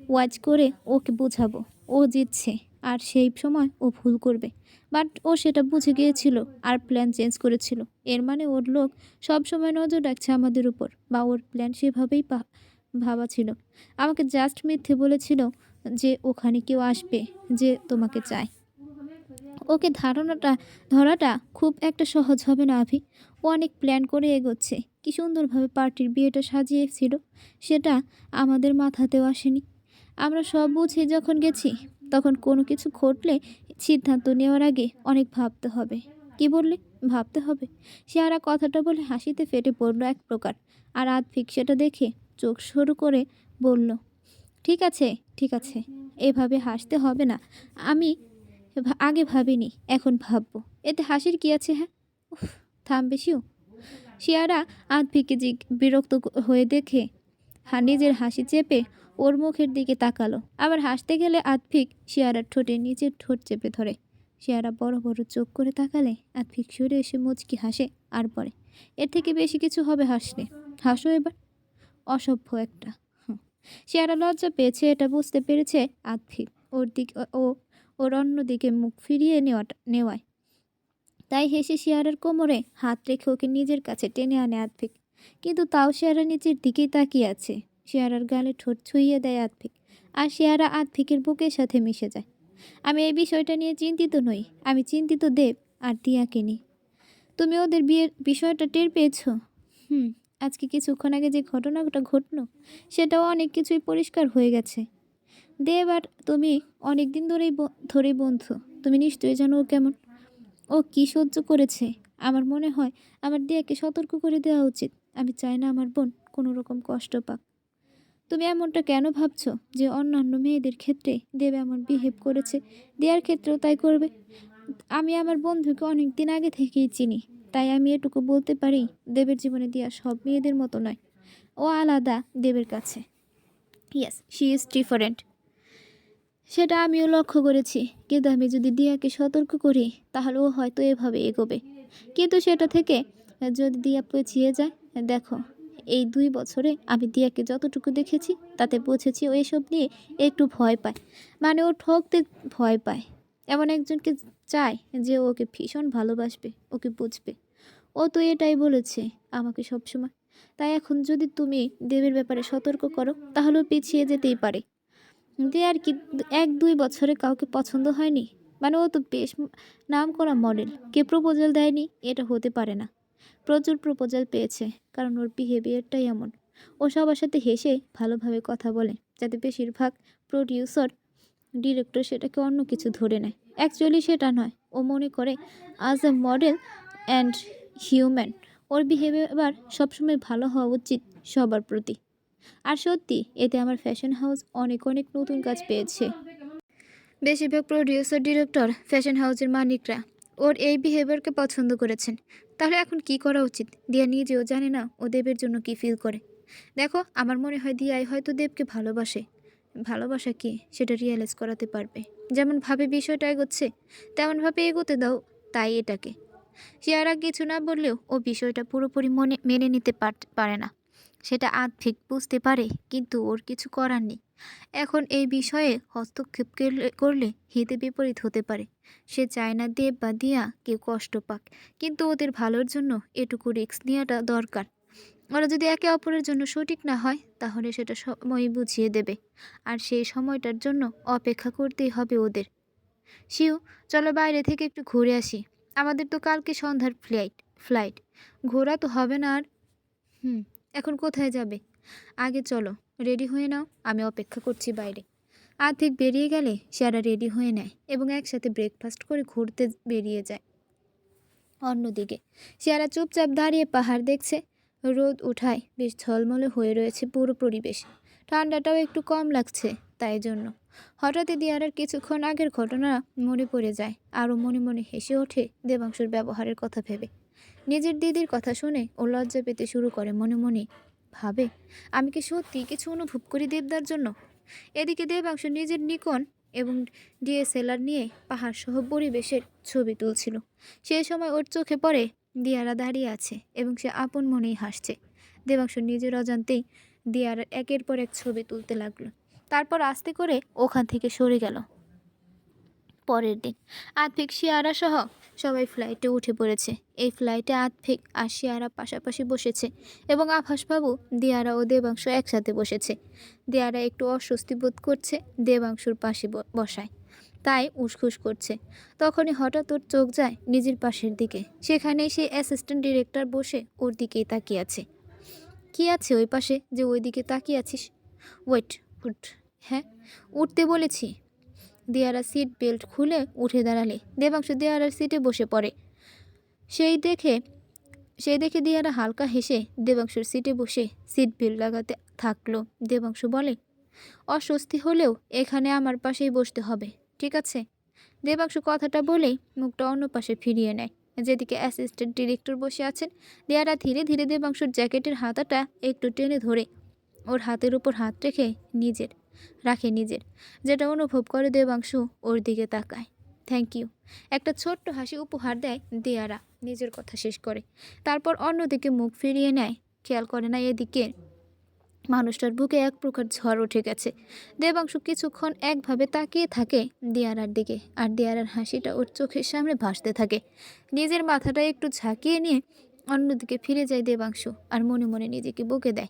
ওয়াচ করে ওকে বোঝাবো ও জিতছে, আর সেই সময় ও ভুল করবে। বাট ও সেটা বুঝে গিয়েছিল আর প্ল্যান চেঞ্জ করেছিল। এর মানে ওর লোক সব সময় নজর রাখছে আমাদের উপর, বা ওর প্ল্যান সেভাবেই ভাবা ছিল। আমাকে জাস্ট মিথ্যে বলেছিল যে ওখানে কেউ আসবে যে তোমাকে চায়। ওকে ধরাটা খুব একটা সহজ হবে না আভি। ও অনেক প্ল্যান করে এগোচ্ছে। কি সুন্দরভাবে পার্টির বিয়েটা সাজিয়েছিল, সেটা আমাদের মাথাতেও আসেনি। আমরা সব বুঝে যখন গেছি, তখন কোনো কিছু ঘটলে সিদ্ধান্ত নেওয়ার আগে অনেক ভাবতে হবে। কি বললে? ভাবতে হবে? শিয়ারা কথাটা বলে হাসিতে ফেটে পড়ল এক প্রকার। আর আতফিক সেটা দেখে চোখ সরু করে বলল, ঠিক আছে, ঠিক আছে, এভাবে হাসতে হবে না। আমি আগে ভাবিনি, এখন ভাববো। এতে হাসির কি আছে? হ্যাঁ, উফ, থাম বেশিও। শিয়ারা আতফিককে বিরক্ত হয়ে দেখে নিজের হাসি চেপে ওর মুখের দিকে তাকালো। আবার হাসতে গেলে আতফিক শিয়ারার ঠোঁটে নিজের ঠোঁট চেপে ধরে। শিয়ারা বড় বড় চোখ করে তাকালে আতফিক সরে এসে মুচকি হাসে আর পরে, এর থেকে বেশি কিছু হবে হাসলে। হাসো এবার, অসভ্য একটা। শিয়ারা লজ্জা পেয়েছে, এটা বুঝতে পেরেছে আতফিক। ওর অন্যদিকে মুখ ফিরিয়ে নেওয়ায় তাই হেসে শিয়ারার কোমরে হাত রেখে ওকে নিজের কাছে টেনে আনে আতফিক। কিন্তু তাও শিয়ারা নিচের দিকেই তাকিয়ে আছে। শিয়ারার গালে ঠোঁট ছুঁইয়ে দেয় আতফিক, আর শিয়ারা আতফিকের বুকের সাথে মিশে যায়। আমি এই বিষয়টা নিয়ে চিন্তিত নই, আমি চিন্তিত দেব আর দিয়াকে নিয়ে। তুমি ওদের বিয়ের বিষয়টা টের পেয়েছো? আজকে কিছুক্ষণ আগে যে ঘটনাটা ঘটলো, সেটাও অনেক কিছুই পরিষ্কার হয়ে গেছে। দেব আর তুমি অনেক দিন ধরেই বন্ধু। তুমি নিশ্চয়ই জানো ও কেমন, ও কী সহ্য করেছে। আমার মনে হয় আমার দিয়াকে সতর্ক করে দেওয়া উচিত। আমি চাই না আমার বোন কোনো রকম কষ্ট পাক। তুমি এমনটা কেন ভাবছো যে অন্যান্য মেয়েদের ক্ষেত্রে দেব এমন বিহেভ করেছে, দেয়ার ক্ষেত্রেও তাই করবে? আমি আমার বন্ধুকে অনেক দিন আগে থেকেই চিনি, তাই আমি এটুকু বলতে পারি, দেবের জীবনে দিয়া সব মেয়েদের মতো নয়। ও আলাদা দেবের কাছে। Yes, she is different. সেটা আমিও লক্ষ্য করেছি, কিন্তু আমি যদি দিয়াকে সতর্ক করি, তাহলে ও হয়তো এভাবে এগোবে। কিন্তু সেটা থেকে যদি দিয়া পিছিয়ে যায়, দেখো, এই 2 বছরে আমি দিয়াকে যতটুকু দেখেছি তাতে বুঝেছি ও এসব নিয়ে একটু ভয় পায়। মানে ও ঠকতে ভয় পায়। এমন একজনকে চায় যে ওকে ভীষণ ভালোবাসবে, ওকে বুঝবে। ও তো এটাই বলেছে আমাকে সবসময়। তাই এখন যদি তুমি দেবের ব্যাপারে সতর্ক করো, তাহলেও পিছিয়ে যেতেই পারে। দিয়ে আর কি, 1-2 বছরে কাউকে পছন্দ হয়নি? মানে ও তো বেশ নাম করা মডেল, কে প্রপোজাল দেয়নি? এটা হতে পারে না। প্রচুর প্রপোজাল পেয়েছে, কারণ ওর বিহেভিয়ারটাই এমন। ও সবার সাথে হেসে ভালোভাবে কথা বলে, যাতে বেশিরভাগ প্রডিউসার ডিরেক্টর সেটাকে অন্য কিছু ধরে নেয়। অ্যাকচুয়ালি সেটা নয়। ও মনে করে as a model and human or behaviour সবসময় ভালো হওয়া উচিত সবার প্রতি। আর সত্যি, এতে আমার ফ্যাশন হাউস অনেক অনেক নতুন কাজ পেয়েছে। বেশিরভাগ প্রডিউসার ডিরেক্টর, ফ্যাশন হাউসের মালিকরা ওর এই বিহেভিয়ারকে পছন্দ করেছেন। তাহলে এখন কি করা উচিত? দিয়া নিজেও জানে না ও দেবের জন্য কি ফিল করে। দেখো, আমার মনে হয় দিয়াই হয়তো দেবকে ভালোবাসে। ভালোবাসা কি সেটা রিয়েলাইজ করাতে পারবে। যেমনভাবে বিষয়টা এগোচ্ছে তেমনভাবে এগোতে দাও। তাই এটাকে শিয়ারা কিছু না বললেও ও বিষয়টা পুরোপুরি মেনে নিতে পারে না। সেটা আতফিক বুঝতে পারে, কিন্তু ওর কিছু করার নেই। এখন এই বিষয়ে হস্তক্ষেপ করলে হিতে বিপরীত হতে পারে। সে চায় না দেব বা দিয়া কেউ কষ্ট পাক, কিন্তু ওদের ভালোর জন্য এটুকু রিস্ক নেওয়াটা দরকার। ওরা যদি একে অপরের জন্য সঠিক না হয়, তাহলে সেটা সময়ই বুঝিয়ে দেবে। আর সেই সময়টার জন্য অপেক্ষা করতেই হবে ওদের। শিউ, চলো বাইরে থেকে একটু ঘুরে আসি। আমাদের তো কালকে সন্ধ্যার ফ্লাইট। ঘোরা তো হবে না আর। হুম, এখন কোথায় যাবে? আগে চলো, রেডি হয়ে নাও, আমি অপেক্ষা করছি বাইরে। আর্থিক বেরিয়ে গেলে সেরা রেডি হয়ে নেয় এবং একসাথে ব্রেকফাস্ট করে ঘুরতে বেরিয়ে যায়। অন্যদিকে সেরা চুপচাপ দাঁড়িয়ে পাহাড় দেখছে। রোদ উঠায় বেশ ঝলমলে হয়ে রয়েছে পুরো পরিবেশ। ঠান্ডাটাও একটু কম লাগছে তাই জন্য। হঠাৎই দিয়ারার কিছুক্ষণ আগের ঘটনা মনে পড়ে যায়। আরও মনে মনে হেসে ওঠে দেবাংশুর ব্যবহারের কথা ভেবে। নিজের দিদির কথা শুনে ও লজ্জা পেতে শুরু করে মনে মনে। ভাবে, আমি কি সত্যি কিছু অনুভব করি দেবদার জন্য? এদিকে দেবাংশ নিজের নিকন এবং ডিএসএলআর নিয়ে পাহাড়সহ পরিবেশের ছবি তুলছিল। সেই সময় ওর চোখে পড়ে দিয়ারা দাঁড়িয়ে আছে এবং সে আপন মনেই হাসছে। দেবাংশ নিজের অজান্তেই দিয়ারার একের পর এক ছবি তুলতে লাগলো। তারপর আস্তে করে ওখান থেকে সরে গেল। পরের দিন আতফিক, শিয়ারা সহ সবাই ফ্লাইটে উঠে পড়েছে। এই ফ্লাইটে আতফিক আর শিয়ারা পাশাপাশি বসেছে এবং আভাসবাবু, দিয়ারা ও দেবাংশ একসাথে বসেছে। দিয়ারা একটু অস্বস্তি বোধ করছে দেবাংশুর পাশে বসায়, তাই উসখুস করছে। তখনই হঠাৎ ওর চোখ যায় নিজের পাশের দিকে। সেখানেই সেই অ্যাসিস্ট্যান্ট ডিরেক্টর বসে ওর দিকেই তাকিয়ে আছে। কি আছে ওই পাশে যে ওই দিকে তাকিয়ে আছিস? ওয়েট, উঠ। হ্যাঁ, উঠতে বলেছি। দিয়ারা সিট বেল্ট খুলে উঠে দাঁড়ালে দেবাংশু দিয়ারার সিটে বসে পড়ে। সেই দেখে দিয়ারা হালকা হেসে দেবাংশুর সিটে বসে সিট বেল্ট লাগাতে থাকলো। দেবাংশু বলে, অস্বস্তি হলেও এখানে আমার পাশেই বসতে হবে, ঠিক আছে? দেবাংশু কথাটা বলেই মুখটা অন্য পাশে ফিরিয়ে নেয়, যেদিকে অ্যাসিস্ট্যান্ট ডিরেক্টর বসে আছেন। দিয়ারা ধীরে ধীরে দেবাংশুর জ্যাকেটের হাতাটা একটু টেনে ধরে ওর হাতের উপর হাত রেখে রাখে নিজের, যেটা অনুভব করে দেবাংশু ওর দিকে তাকায়। থ্যাংক ইউ, একটা ছোট্ট হাসি উপহার দেয় দিয়ারা নিজের কথা শেষ করে। তারপর অন্যদিকে মুখ ফিরিয়ে নেয়, খেয়াল করে না এদিকে মানুষটার বুকে এক প্রকার ঝড় উঠে গেছে। দেবাংশু কিছুক্ষণ একভাবে তাকিয়ে থাকে দিয়ারার দিকে, আর দিয়ারার হাসিটা ওর চোখের সামনে ভাসতে থাকে। নিজের মাথাটা একটু ঝাঁকিয়ে নিয়ে অন্যদিকে ফিরে যায় দেবাংশু, আর মনে মনে নিজেকে বকে দেয়।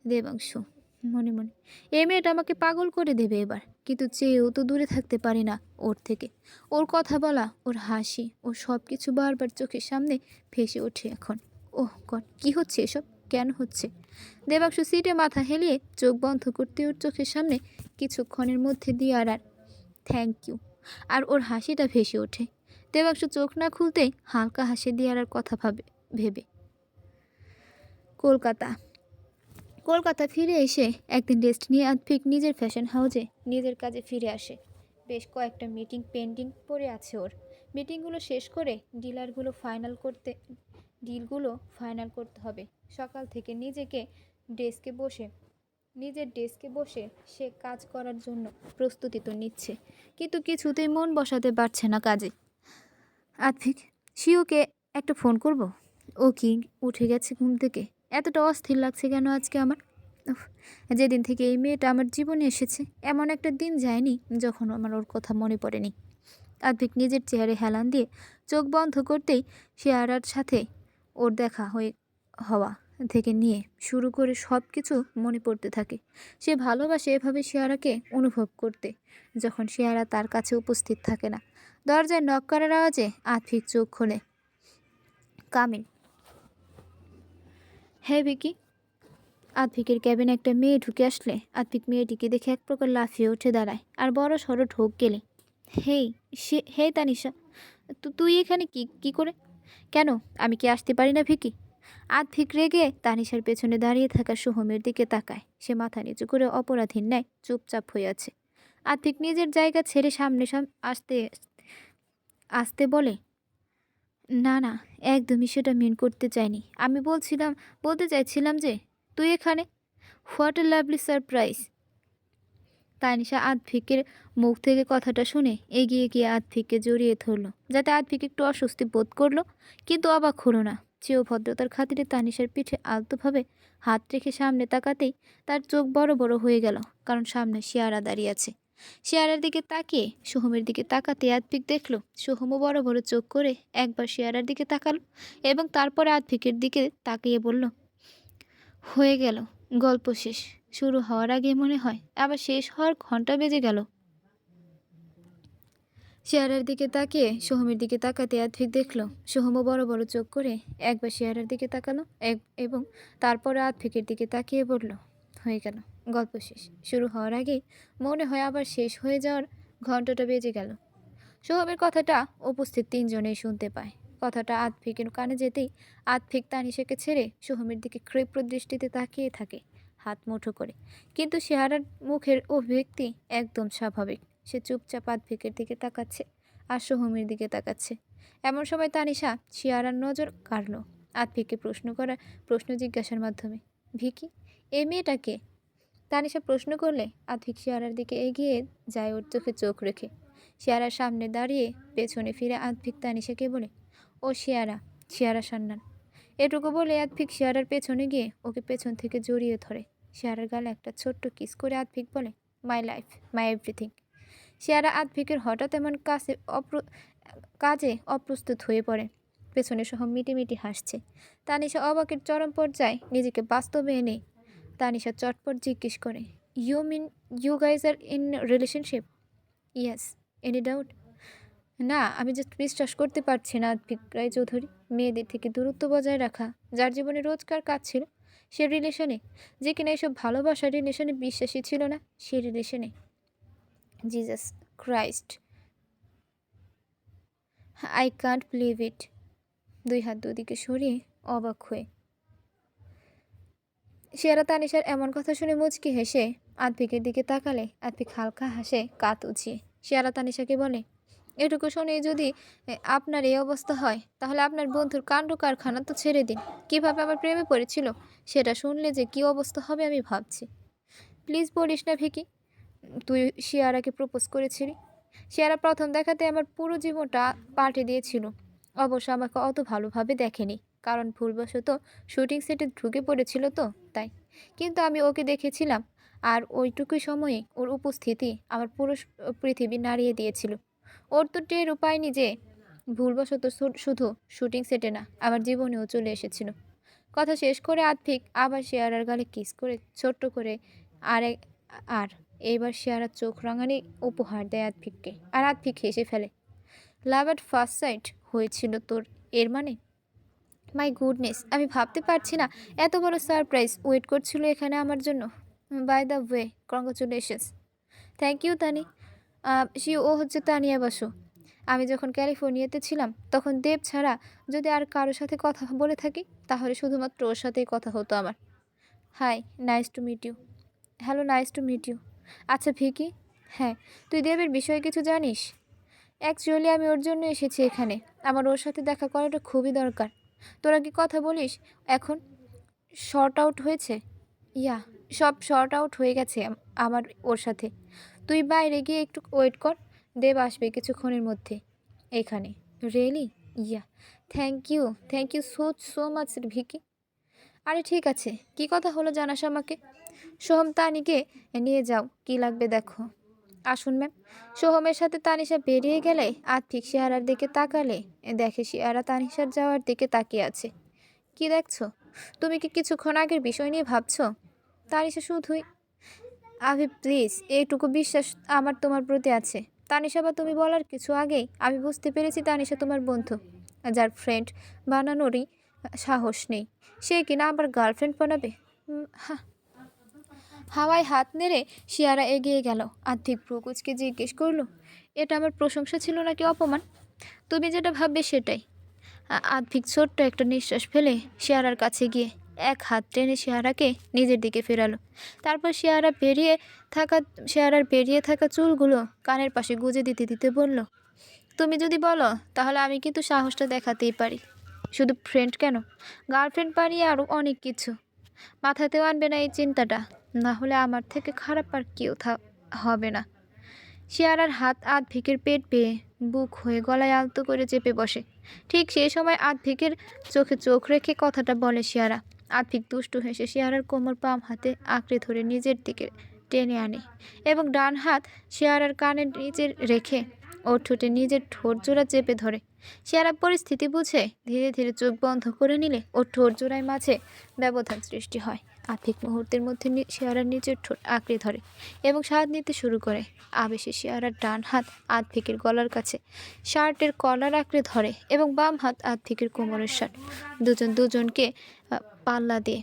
দেবাংশু মনে মনে, এই মেয়েটা আমাকে পাগল করে দেবে এবার। কিন্তু চেয়েও তো দূরে থাকতে পারি না ওর থেকে। ওর কথা বলা, ওর হাসি, ওর সব কিছু বারবার চোখের সামনে ভেসে ওঠে এখন। ওহ গড, কী হচ্ছে এসব? কেন হচ্ছে? দেবাংশু সিটে মাথা হেলিয়ে চোখ বন্ধ করতে ওর চোখের সামনে কিছুক্ষণের মধ্যে দিয়ারার থ্যাংক ইউ আর ওর হাসিটা ভেসে ওঠে। দেবাংশু চোখ না খুলতেই হালকা হাসি দিয়ারার কথা ভেবে। কলকাতা ফিরে এসে একদিন রেস্ট নিয়ে আতফিক নিজের ফ্যাশন হাউসে নিজের কাজে ফিরে আসে। বেশ কয়েকটা মিটিং পেন্ডিং পড়ে আছে ওর। মিটিংগুলো শেষ করে ডিলগুলো ফাইনাল করতে হবে। সকাল থেকে নিজের ডেস্কে বসে সে কাজ করার জন্য প্রস্তুতি তো নিচ্ছে, কিন্তু কিছুতেই মন বসাতে পারছে না কাজে। আতফিক, শিওকে একটা ফোন করব। ও কি উঠে গেছে ঘুম থেকে? এতটা অস্থির লাগছে কেন আজকে আমার? উফ, যেদিন থেকে এই মেয়েটা আমার জীবনে এসেছে এমন একটা দিন যায়নি যখন আমার ওর কথা মনে পড়েনি। আতফিক নিজের চেহারে হেলান দিয়ে চোখ বন্ধ করতেই শেয়ারার সাথে ওর হওয়া থেকে নিয়ে শুরু করে সব কিছু মনে পড়তে থাকে। সে ভালোবাসে এভাবে শেয়ারাকে অনুভব করতে, যখন শেয়ারা তার কাছে উপস্থিত থাকে না। দরজায় নক করার আওয়াজে আতফিক চোখ খোলে। কামিন। হ্যাঁ ভিকি। আতফিকের ক্যাবিনে একটা মেয়ে ঢুকে আসলে আতফিক মেয়েটিকে দেখে এক প্রকার লাফিয়ে উঠে দাঁড়ায় আর বড় সড়ো ঢোক গেলে। হে তানিশা, তুই এখানে কি করে? কেন, আমি কি আসতে পারি না ভিকি? আতফিক রেগে তানিশার পেছনে দাঁড়িয়ে থাকা সোহমের দিকে তাকায়। সে মাথা নিচু করে অপরাধীর ন্যায় চুপচাপ হয়ে আছে। আতফিক নিজের জায়গা ছেড়ে সামনে আসতে আসতে বলে, না, একদমই সেটা মিন করতে চাইনি। আমি বলতে চাইছিলাম যে তুই এখানে। What a lovely surprise. Tanisha আতফিকের মুখ থেকে কথাটা শুনে এগিয়ে গিয়ে আতফিককে জড়িয়ে ধরল, যাতে আতফিক একটু অস্বস্তি বোধ করলো, কিন্তু অবাক হলো না। চেয়েও ভদ্রতার খাতিরে তানিশার পিঠে আলতোভাবে হাত রেখে সামনে তাকাতেই তার চোখ বড় বড় হয়ে গেল, কারণ সামনে শিয়ারা দাঁড়িয়ে আছে। শিয়ারার দিকে তাকিয়ে সোহমের দিকে তাকাতে আতফিক দেখল সোহমও বড় বড় চোখ করে একবার শিয়ারার দিকে তাকালো এবং তারপরে আতফিকের দিকে তাকিয়ে বলল, হয়ে গেল, গল্প শেষ। শুরু হওয়ার আগে মনে হয় আবার শেষ হওয়ার ঘন্টা বেজে গেল। চেহারার দিকে তাকিয়ে সোহমের দিকে তাকাতে আদ্ভিক দেখল সোহমও বড় বড় চোখ করে একবার চেহারার দিকে তাকালো এবং তারপরে আদ্ভিকের দিকে তাকিয়ে বলল, হয়ে গেল, গল্প শেষ। শুরু হওয়ার আগে মনে হয় আবার শেষ হয়ে যাওয়ার ঘন্টাটা বেজে গেল। সোহমের কথাটা উপস্থিত তিনজনেই শুনতে পায়। কথাটা আদ্ভিকের কানে যেতেই আদ্ভিক তানিশাকে ছেড়ে সোহমের দিকে ক্ষিপ্র দৃষ্টিতে তাকিয়ে থাকে, হাত মুঠো করে। কিন্তু চেহারার মুখের অভিব্যক্তি একদম স্বাভাবিক। সে চুপচাপ আদ্ভিকের দিকে তাকাচ্ছে আর সোহমের দিকে তাকাচ্ছে। এমন সময় তানিশা শিয়ারার নজর কাড়ল আদ্ভিককে প্রশ্ন জিজ্ঞাসার মাধ্যমে। ভিকি, এই মেয়েটাকে? তানিশা প্রশ্ন করলে আদ্ভিক শিয়ারার দিকে এগিয়ে যায় ওর চোখে চোখ রেখে। শিয়ারার সামনে দাঁড়িয়ে পেছনে ফিরে আদ্ভিক তানিশাকে বলে, ও শিয়ারা সান্নাল। এটুকু বলে আদ্ভিক শিয়ারার পেছনে গিয়ে ওকে পেছন থেকে জড়িয়ে ধরে। শিয়ারার গালে একটা ছোট্ট কিস করে আদ্ভিক বলে, মাই লাইফ, মাই এভরিথিং। শিয়ারা আদ্ভিকের হঠাৎ এমন কাজে অপ্রস্তুত হয়ে পড়ে। পেছনে সহ মিটিমিটি হাসছে। তানিশা অবাকের চরম পর্যায়ে নিজেকে বাস্তবে এনে তানিশা চটপট জিজ্ঞেস করে, you mean you guys are in relationship? Yes, any doubt? না, আমি জাস্ট বিশ্বাস করতে পারছি না আদ্ভিক রায়চৌধুরী। মেয়েদের থেকে দূরত্ব বজায় রাখা যার জীবনে রোজকার কাজ ছিল, সে রিলেশনে, যে কিনা এসব ভালোবাসার রিলেশনে বিশ্বাসী ছিল না, সে রিলেশনে? Jesus Christ, I can't believe it. দুই হাত দুদিকে সরিয়ে অবাক হয়ে শিয়ারা তানিশার এমন কথা শুনে মুচকি হেসে আদ্ভিকের দিকে তাকালে আদ্ভিক হালকা হাসে কাত উঁচিয়ে। শিয়ারা তানিশাকে বলে, এটুকু শুনে যদি আপনার এই অবস্থা হয় তাহলে আপনার বন্ধুর কাণ্ড কারখানা তো ছেড়ে দিন। কিভাবে আমার প্রেমে পড়েছিল সেটা শুনলে যে কি অবস্থা হবে আমি ভাবছি। প্লিজ বলিস না ভিকি, তুই শিয়ারাকে প্রপোজ করেছিলি। শিয়ারা প্রথম দেখাতে আমার পুরো জীবনটা পাল্টে দিয়েছিল। অবশ্য আমাকে অত ভালোভাবে দেখেনি, কারণ ভুলবশত শুটিং সেটে ঢুকে পড়েছিল তো তাই। কিন্তু আমি ওকে দেখেছিলাম, আর ওইটুকুই সময়ে ওর উপস্থিতি আমার পুরো পৃথিবী নাড়িয়ে দিয়েছিল। ওর তো টের পায়নি যে ভুলবশত শুধু শুটিং সেটে না, আমার জীবনেও চলে এসেছিল। কথা শেষ করে আদ্ভিক আবার শিয়ারার গালে কিস করে ছোট্ট করে আরেক আর এইবার শিয়ারার চোখ রাঙানি উপহার দেয় আদ্ভিককে, আর আদ্ভিক হেসে ফেলে। লাভ অ্যাট ফার্স্ট সাইট হয়েছিল তোর, এর মানে? মাই গুডনেস, আমি ভাবতে পারছি না এত বড় সারপ্রাইজ ওয়েট করছিল এখানে আমার জন্য। By the way, congratulations. Thank you Tani. ও হচ্ছে তানিয়া বাসু। আমি যখন ক্যালিফোর্নিয়াতে ছিলাম তখন দেব ছাড়া যদি আর কারোর সাথে কথা বলে থাকি তাহলে শুধুমাত্র ওর সাথেই কথা হতো আমার। Hi, nice to meet you. Hello, nice to meet you. আচ্ছা ভিকি, হ্যাঁ, তুই দেবের বিষয়ে কিছু জানিস? অ্যাকচুয়ালি আমি ওর জন্য এসেছি এখানে। আমার ওর সাথে দেখা করাটা খুবই দরকার। তোরা কি কথা বলিস এখন? শর্ট আউট হয়েছে? ইয়া, সব শর্ট আউট হয়ে গেছে আমার ওর সাথে। তুই বাইরে গিয়ে একটু ওয়েট কর, দেব আসবে কিছুক্ষণের মধ্যে এখানে। Really? Yeah, thank you so so much Vicky. আরে ঠিক আছে, কি কথা হলো জানাস আমাকে। সোহম, তানিকে নিয়ে যাও, কি লাগবে দেখো। আসুন ম্যাম। সোহমের সাথে তানিশা বেরিয়ে গেলে আদ্ভিক শিয়ারার দিকে তাকালে দেখে শিয়ারা তানিশার যাওয়ার দিকে তাকিয়ে আছে। কি দেখছো? তুমি কি কিছুক্ষণ আগের বিষয় নিয়ে ভাবছো? তানিশা শুধুই, আভি প্লিজ, এইটুকু বিশ্বাস আমার তোমার প্রতি আছে। তানিশা, বা তুমি বলার কিছু আগেই আমি বুঝতে পেরেছি তানিশা তোমার বন্ধু, যার ফ্রেন্ড বানানোরই সাহস নেই, সে কিনা আবার গার্লফ্রেন্ড বানাবে। হ্যাঁ। হাওয়ায় হাত নেড়ে শিয়ারা এগিয়ে গেল। আর্থিক প্রকুচকে জিজ্ঞেস করলো, এটা আমার প্রশংসা ছিল নাকি অপমান? তুমি যেটা ভাববে সেটাই। আর্থিক ছোট্ট একটা নিঃশ্বাস ফেলে শিয়ারার কাছে গিয়ে এক হাত টেনে শিয়ারাকে নিজের দিকে ফেরালো। তারপর শিয়ারার বেরিয়ে থাকা চুলগুলো কানের পাশে গুজে দিতে দিতে বলল, তুমি যদি বলো তাহলে আমি কিন্তু সাহসটা দেখাতেই পারি। শুধু ফ্রেন্ড কেন, গার্লফ্রেন্ড বানিয়ে আরও অনেক কিছু। মাথাতেও আনবে না এই চিন্তাটা, না হলে আমার থেকে খারাপ আর কেউ হবে না। শিয়ারার হাত আদ্ভিকের পেট পেয়ে বুক হয়ে গলায় আলতো করে চেপে বসে। ঠিক সেই সময় আদ্ভিকের চোখে চোখ রেখে কথাটা বলে শিয়ারা। আদ্ভিক দুষ্টু হেসে শিয়ারার কোমর বাম হাতে আঁকড়ে ধরে নিজের দিকে টেনে আনে এবং ডান হাত শিয়ারার কানের নিচে রেখে ওর ঠোঁটে নিজের ঠোঁট জোড়া চেপে ধরে। শিয়ারা পরিস্থিতি বুঝে ধীরে ধীরে চোখ বন্ধ করে নিলে ওর ঠোঁট জোড়ায় মাঝে ব্যবধান সৃষ্টি হয়। আফিক মুহূর্তের মধ্যে শিয়ারার নিচের ঠোঁট আঁকড়ে ধরে এবং স্বাদ নিতে শুরু করে। আবেশে শিয়ারার ডান হাত আতফিকের গলার কাছে শার্টের কলার আঁকড়ে ধরে এবং বাম হাত আতফিকের কোমরের শার্ট। দুজন দুজনকে পাল্লা দিয়ে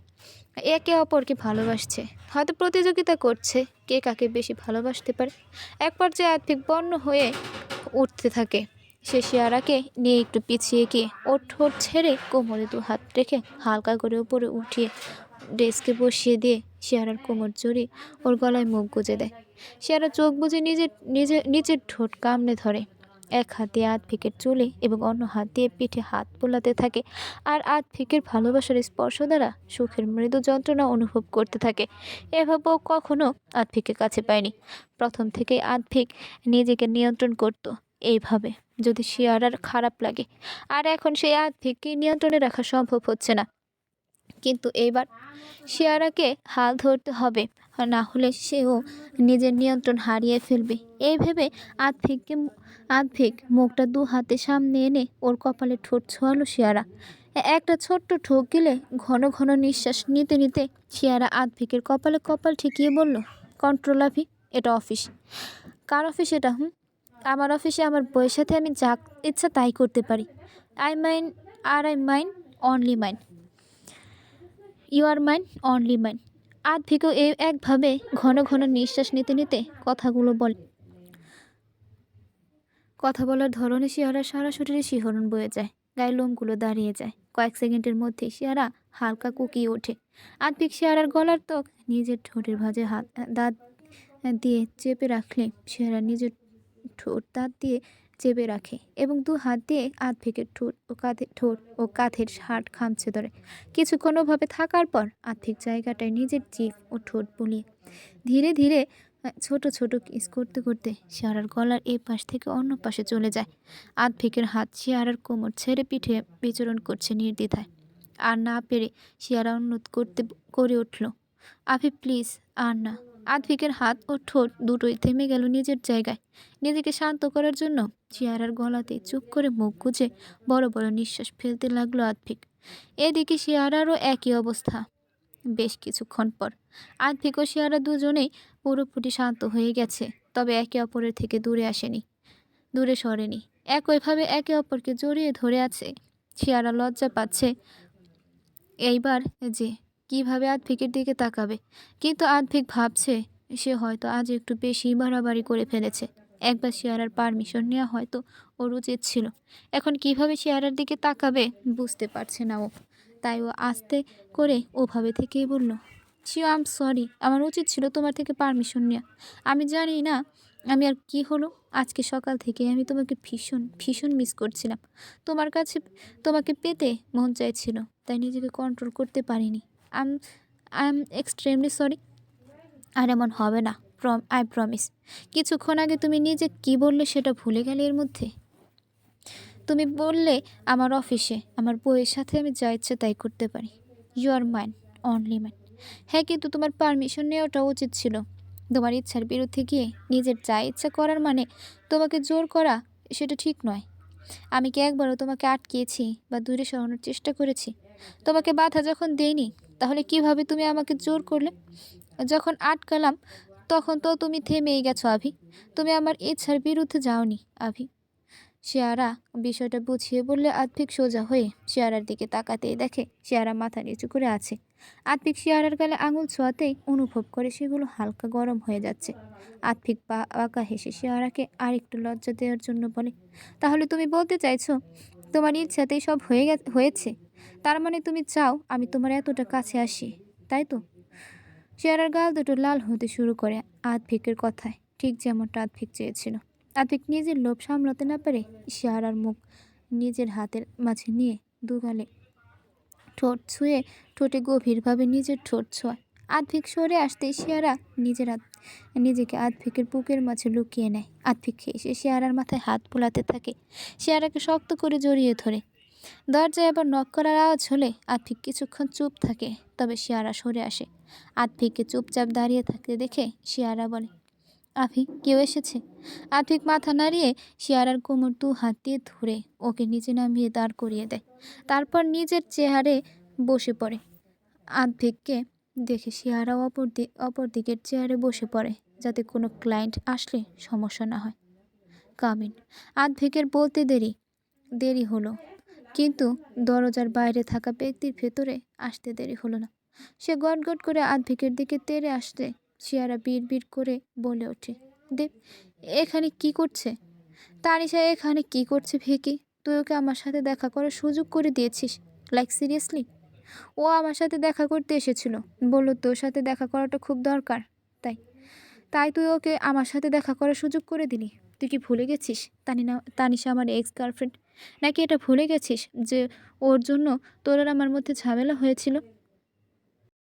একে অপরকে ভালোবাসছে, হয়তো প্রতিযোগিতা করছে কে কাকে বেশি ভালোবাসতে পারে। এক পর্যায়ে আতফিক বন্য হয়ে উঠতে থাকে। সে শিয়ারাকে নিয়ে একটু পিছিয়ে গিয়ে ওর ঠোঁট ছেড়ে কোমরে দু হাত রেখে হালকা করে উপরে উঠিয়ে ডেস্কে বসিয়ে দিয়ে শিয়ারার কোমর জড়িয়ে ওর গলায় মুখ গুজে দেয়। শিয়ারা চোখ বুজে নিজের ঠোঁট কামড়ে ধরে। এক হাত দিয়ে আতফিকের চুলে এবং অন্য হাত দিয়ে পিঠে হাত বোলাতে থাকে আর আতফিকের ভালোবাসার স্পর্শ দ্বারা সুখের মৃদু যন্ত্রণা অনুভব করতে থাকে। এভাবেও কখনো আতফিকের কাছে পায়নি। প্রথম থেকেই আতফিক নিজেকে নিয়ন্ত্রণ করত এইভাবে, যদি শিয়ারার খারাপ লাগে। আর এখন সেই আতফিককে নিয়ন্ত্রণে রাখা সম্ভব হচ্ছে না। কিন্তু এইবার শিয়ারাকে হাল ধরতে হবে, না হলে সেও নিজের নিয়ন্ত্রণ হারিয়ে ফেলবে। এই ভেবে আতফিক মুখটা দু হাতে সামনে এনে ওর কপালে ঠোঁট ছোঁয়ালো শিয়ারা। একটা ছোট্ট ঠোক গিলে ঘন ঘন নিঃশ্বাস নিতে নিতে শিয়ারা আতফিকের কপালে কপাল ঠেকিয়ে বলল, কন্ট্রোল আভি, এটা অফিস। কার অফিস এটা? আমার অফিসে আমার বইয়ের সাথে আমি যা ইচ্ছা তাই করতে পারি। I mine only mine. You are mine only mine. আতফিকও একভাবে ঘন ঘন নিঃশ্বাস নিতে নিতে কথাগুলো বলে। কথা বলার ধরনে শিয়ারা সারা শরীরে শিহরণ বয়ে যায়, গায়ে লোমগুলো দাঁড়িয়ে যায়। কয়েক সেকেন্ডের মধ্যে শিয়ারা হালকা কুকিয়ে ওঠে। আতফিক শিয়ারার গলার ত্বক নিজের ঠোঁটের ভাঁজে দাঁত দিয়ে চেপে রাখলে শিয়ারা নিজের ঠোঁট দাঁত দিয়ে চেপে রাখে এবং দু হাত দিয়ে আতফিকের ঠোঁট ও কাঁধের হাড় খামচে ধরে। কিছুক্ষণ ওভাবে থাকার পর আতফিক জায়গাটায় নিজের জিভ ও ঠোঁট বুলিয়ে ধীরে ধীরে ছোট ছোট কিস করতে করতে শিয়ারার গলার এই পাশ থেকে অন্য পাশে চলে যায়। আতফিকের হাত শিয়ারার কোমর ছেড়ে পিঠে বিচরণ করছে নির্দ্বিধায়। আর না পেরে শিয়ারা অনুরোধ করে উঠল, আভি প্লিজ, আর না। আতফিকের হাত ও ঠোঁট দুটোই থেমে গেল নিজের জায়গায়। নিজেকে শান্ত করার জন্য শিয়ারার গলাতে চুপ করে মুখ গুজে বড় বড় নিঃশ্বাস ফেলতে লাগলো আতফিক। এদিকে শিয়ারারও একই অবস্থা। বেশ কিছুক্ষণ পর আতফিক ও শিয়ারা দুজনেই পুরোপুরি শান্ত হয়ে গেছে, তবে একে অপরের থেকে দূরে সরেনি। একইভাবে একে অপরকে জড়িয়ে ধরে আছে। শিয়ারা লজ্জা পাচ্ছে এইবার যে কিভাবে আতফিকের দিকে তাকাবে, কিন্তু আতফিক ভাবছে সে হয়তো আজ একটু বেশি বাড়াবাড়ি করে ফেলেছে। একবার শিয়ারার পারমিশন নেওয়া হয়তো ওর উচিত ছিল। এখন কিভাবে শিয়ারার দিকে তাকাবে বুঝতে পারছে না ও, তাই ও আস্তে করে ওভাবে থেকেই বলল, শিও আই এম সরি, আমার উচিত ছিল তোমার থেকে পারমিশন নেওয়া। আমি জানি না আমি আর কি হলো। আজকে সকাল থেকে আমি তোমাকে ভীষণ ভীষণ মিস করছিলাম। তোমাকে পেতে মন চাইছিল, তাই নিজেকে কন্ট্রোল করতে পারিনি। I am extremely sorry. আর এমন হবে না, আই প্রমিস। কিছুক্ষণ আগে তুমি নিজে কি বললে সেটা ভুলে গেলে এর মধ্যে? তুমি বললে আমার অফিসে আমার বইয়ের সাথে আমি যা ইচ্ছে তাই করতে পারি। You are mine only mine. হ্যাঁ, কিন্তু তোমার পারমিশন নেওয়াটা উচিত ছিল। তোমার ইচ্ছার বিরুদ্ধে গিয়ে নিজের যা ইচ্ছা করার মানে তোমাকে জোর করা, সেটা ঠিক নয়। আমি কি একবারও তোমাকে আটকিয়েছি বা দূরে সরানোর চেষ্টা করেছি? তোমাকে বাধা যখন দেইনি, তাহলে কিভাবে তুমি আমাকে জোর করলে? যখন আটকালাম তখন তো তুমি থেমেই গেছো আভি। তুমি আমার ইচ্ছার বিরুদ্ধে যাওনি আভি। শিয়ারা বিষয়টা বুঝিয়ে বললে আতফিক সোজা হয়ে শিয়ারার দিকে তাকাতেই দেখে শিয়ারা মাথা নিচু করে আছে। আতফিক শিয়ারার গালে আঙুল ছোঁয়াতেই অনুভব করে সেগুলো হালকা গরম হয়ে যাচ্ছে। আতফিক বাঁকা হেসে শিয়ারাকে আরেকটু লজ্জা দেওয়ার জন্য বলে, তাহলে তুমি বলতে চাইছো তোমার ইচ্ছাতেই সব হয়েছে? তার মানে তুমি চাও আমি তোমার এতটা কাছে আসি, তাই তো? শিয়ারার গাল দুটো লাল হতে শুরু করে আতফিকের কথায়, ঠিক যেমনটা আতফিক চেয়েছিল। আতফিক নিজের লোভ সামলাতে না পেরে শিয়ারার মুখ নিজের হাতের মাঝে নিয়ে দুগালে ঠোঁট ছুঁয়ে ঠোঁটে গভীরভাবে নিজের ঠোঁট ছোঁয়। আতফিক সরে আসতেই শিয়ারা নিজেকে আতফিকের বুকের মাঝে লুকিয়ে নেয়। আতফিক হেসে শিয়ারার মাথায় হাত বোলাতে থাকে, শিয়ারাকে শক্ত করে জড়িয়ে ধরে। দরজায় আবার নক করার আওয়াজ হলে আতফিক কিছুক্ষণ চুপ থাকে, তবে শিয়ারা সরে আসে। আতফিককে চুপচাপ দাঁড়িয়ে থাকতে দেখে শিয়ারা বলে, আফি, কেউ এসেছে? আফিক মাথা নাড়িয়ে শিয়ারার কোমর দু হাত দিয়ে ধরে ওকে নিচে নামিয়ে দাঁড় করিয়ে দেয়। তারপর নিজের চেয়ারে বসে পড়ে। আফিককে দেখে শিয়ারাও অপর দিকের চেয়ারে বসে পড়ে, যাতে কোনো ক্লায়েন্ট আসলে সমস্যা না হয়। কামিন। আফিকের বলতে দেরি হলো, কিন্তু দরজার বাইরে থাকা ব্যক্তির ভেতরে আসতে দেরি হলো না। সে গটগট করে আফিকের দিকে তেড়ে আসতে শিয়ারা বিড় করে বলে ওঠে, দেব, এখানে কি করছে? তানিশা এখানে কি করছে ভিকি? তুই ওকে আমার সাথে দেখা করার সুযোগ করে দিয়েছিস? Like seriously? ও আমার সাথে দেখা করতে এসেছিল, বললো তোর সাথে দেখা করাটা খুব দরকার, তাই তাই তুই ওকে আমার সাথে দেখা করার সুযোগ করে দিলি। তুই কি ভুলে গেছিস তানিশা আমার এক্স গার্লফ্রেন্ড? নাকি এটা ভুলে গেছিস যে ওর জন্য তোর আর আমার মধ্যে ঝামেলা হয়েছিল?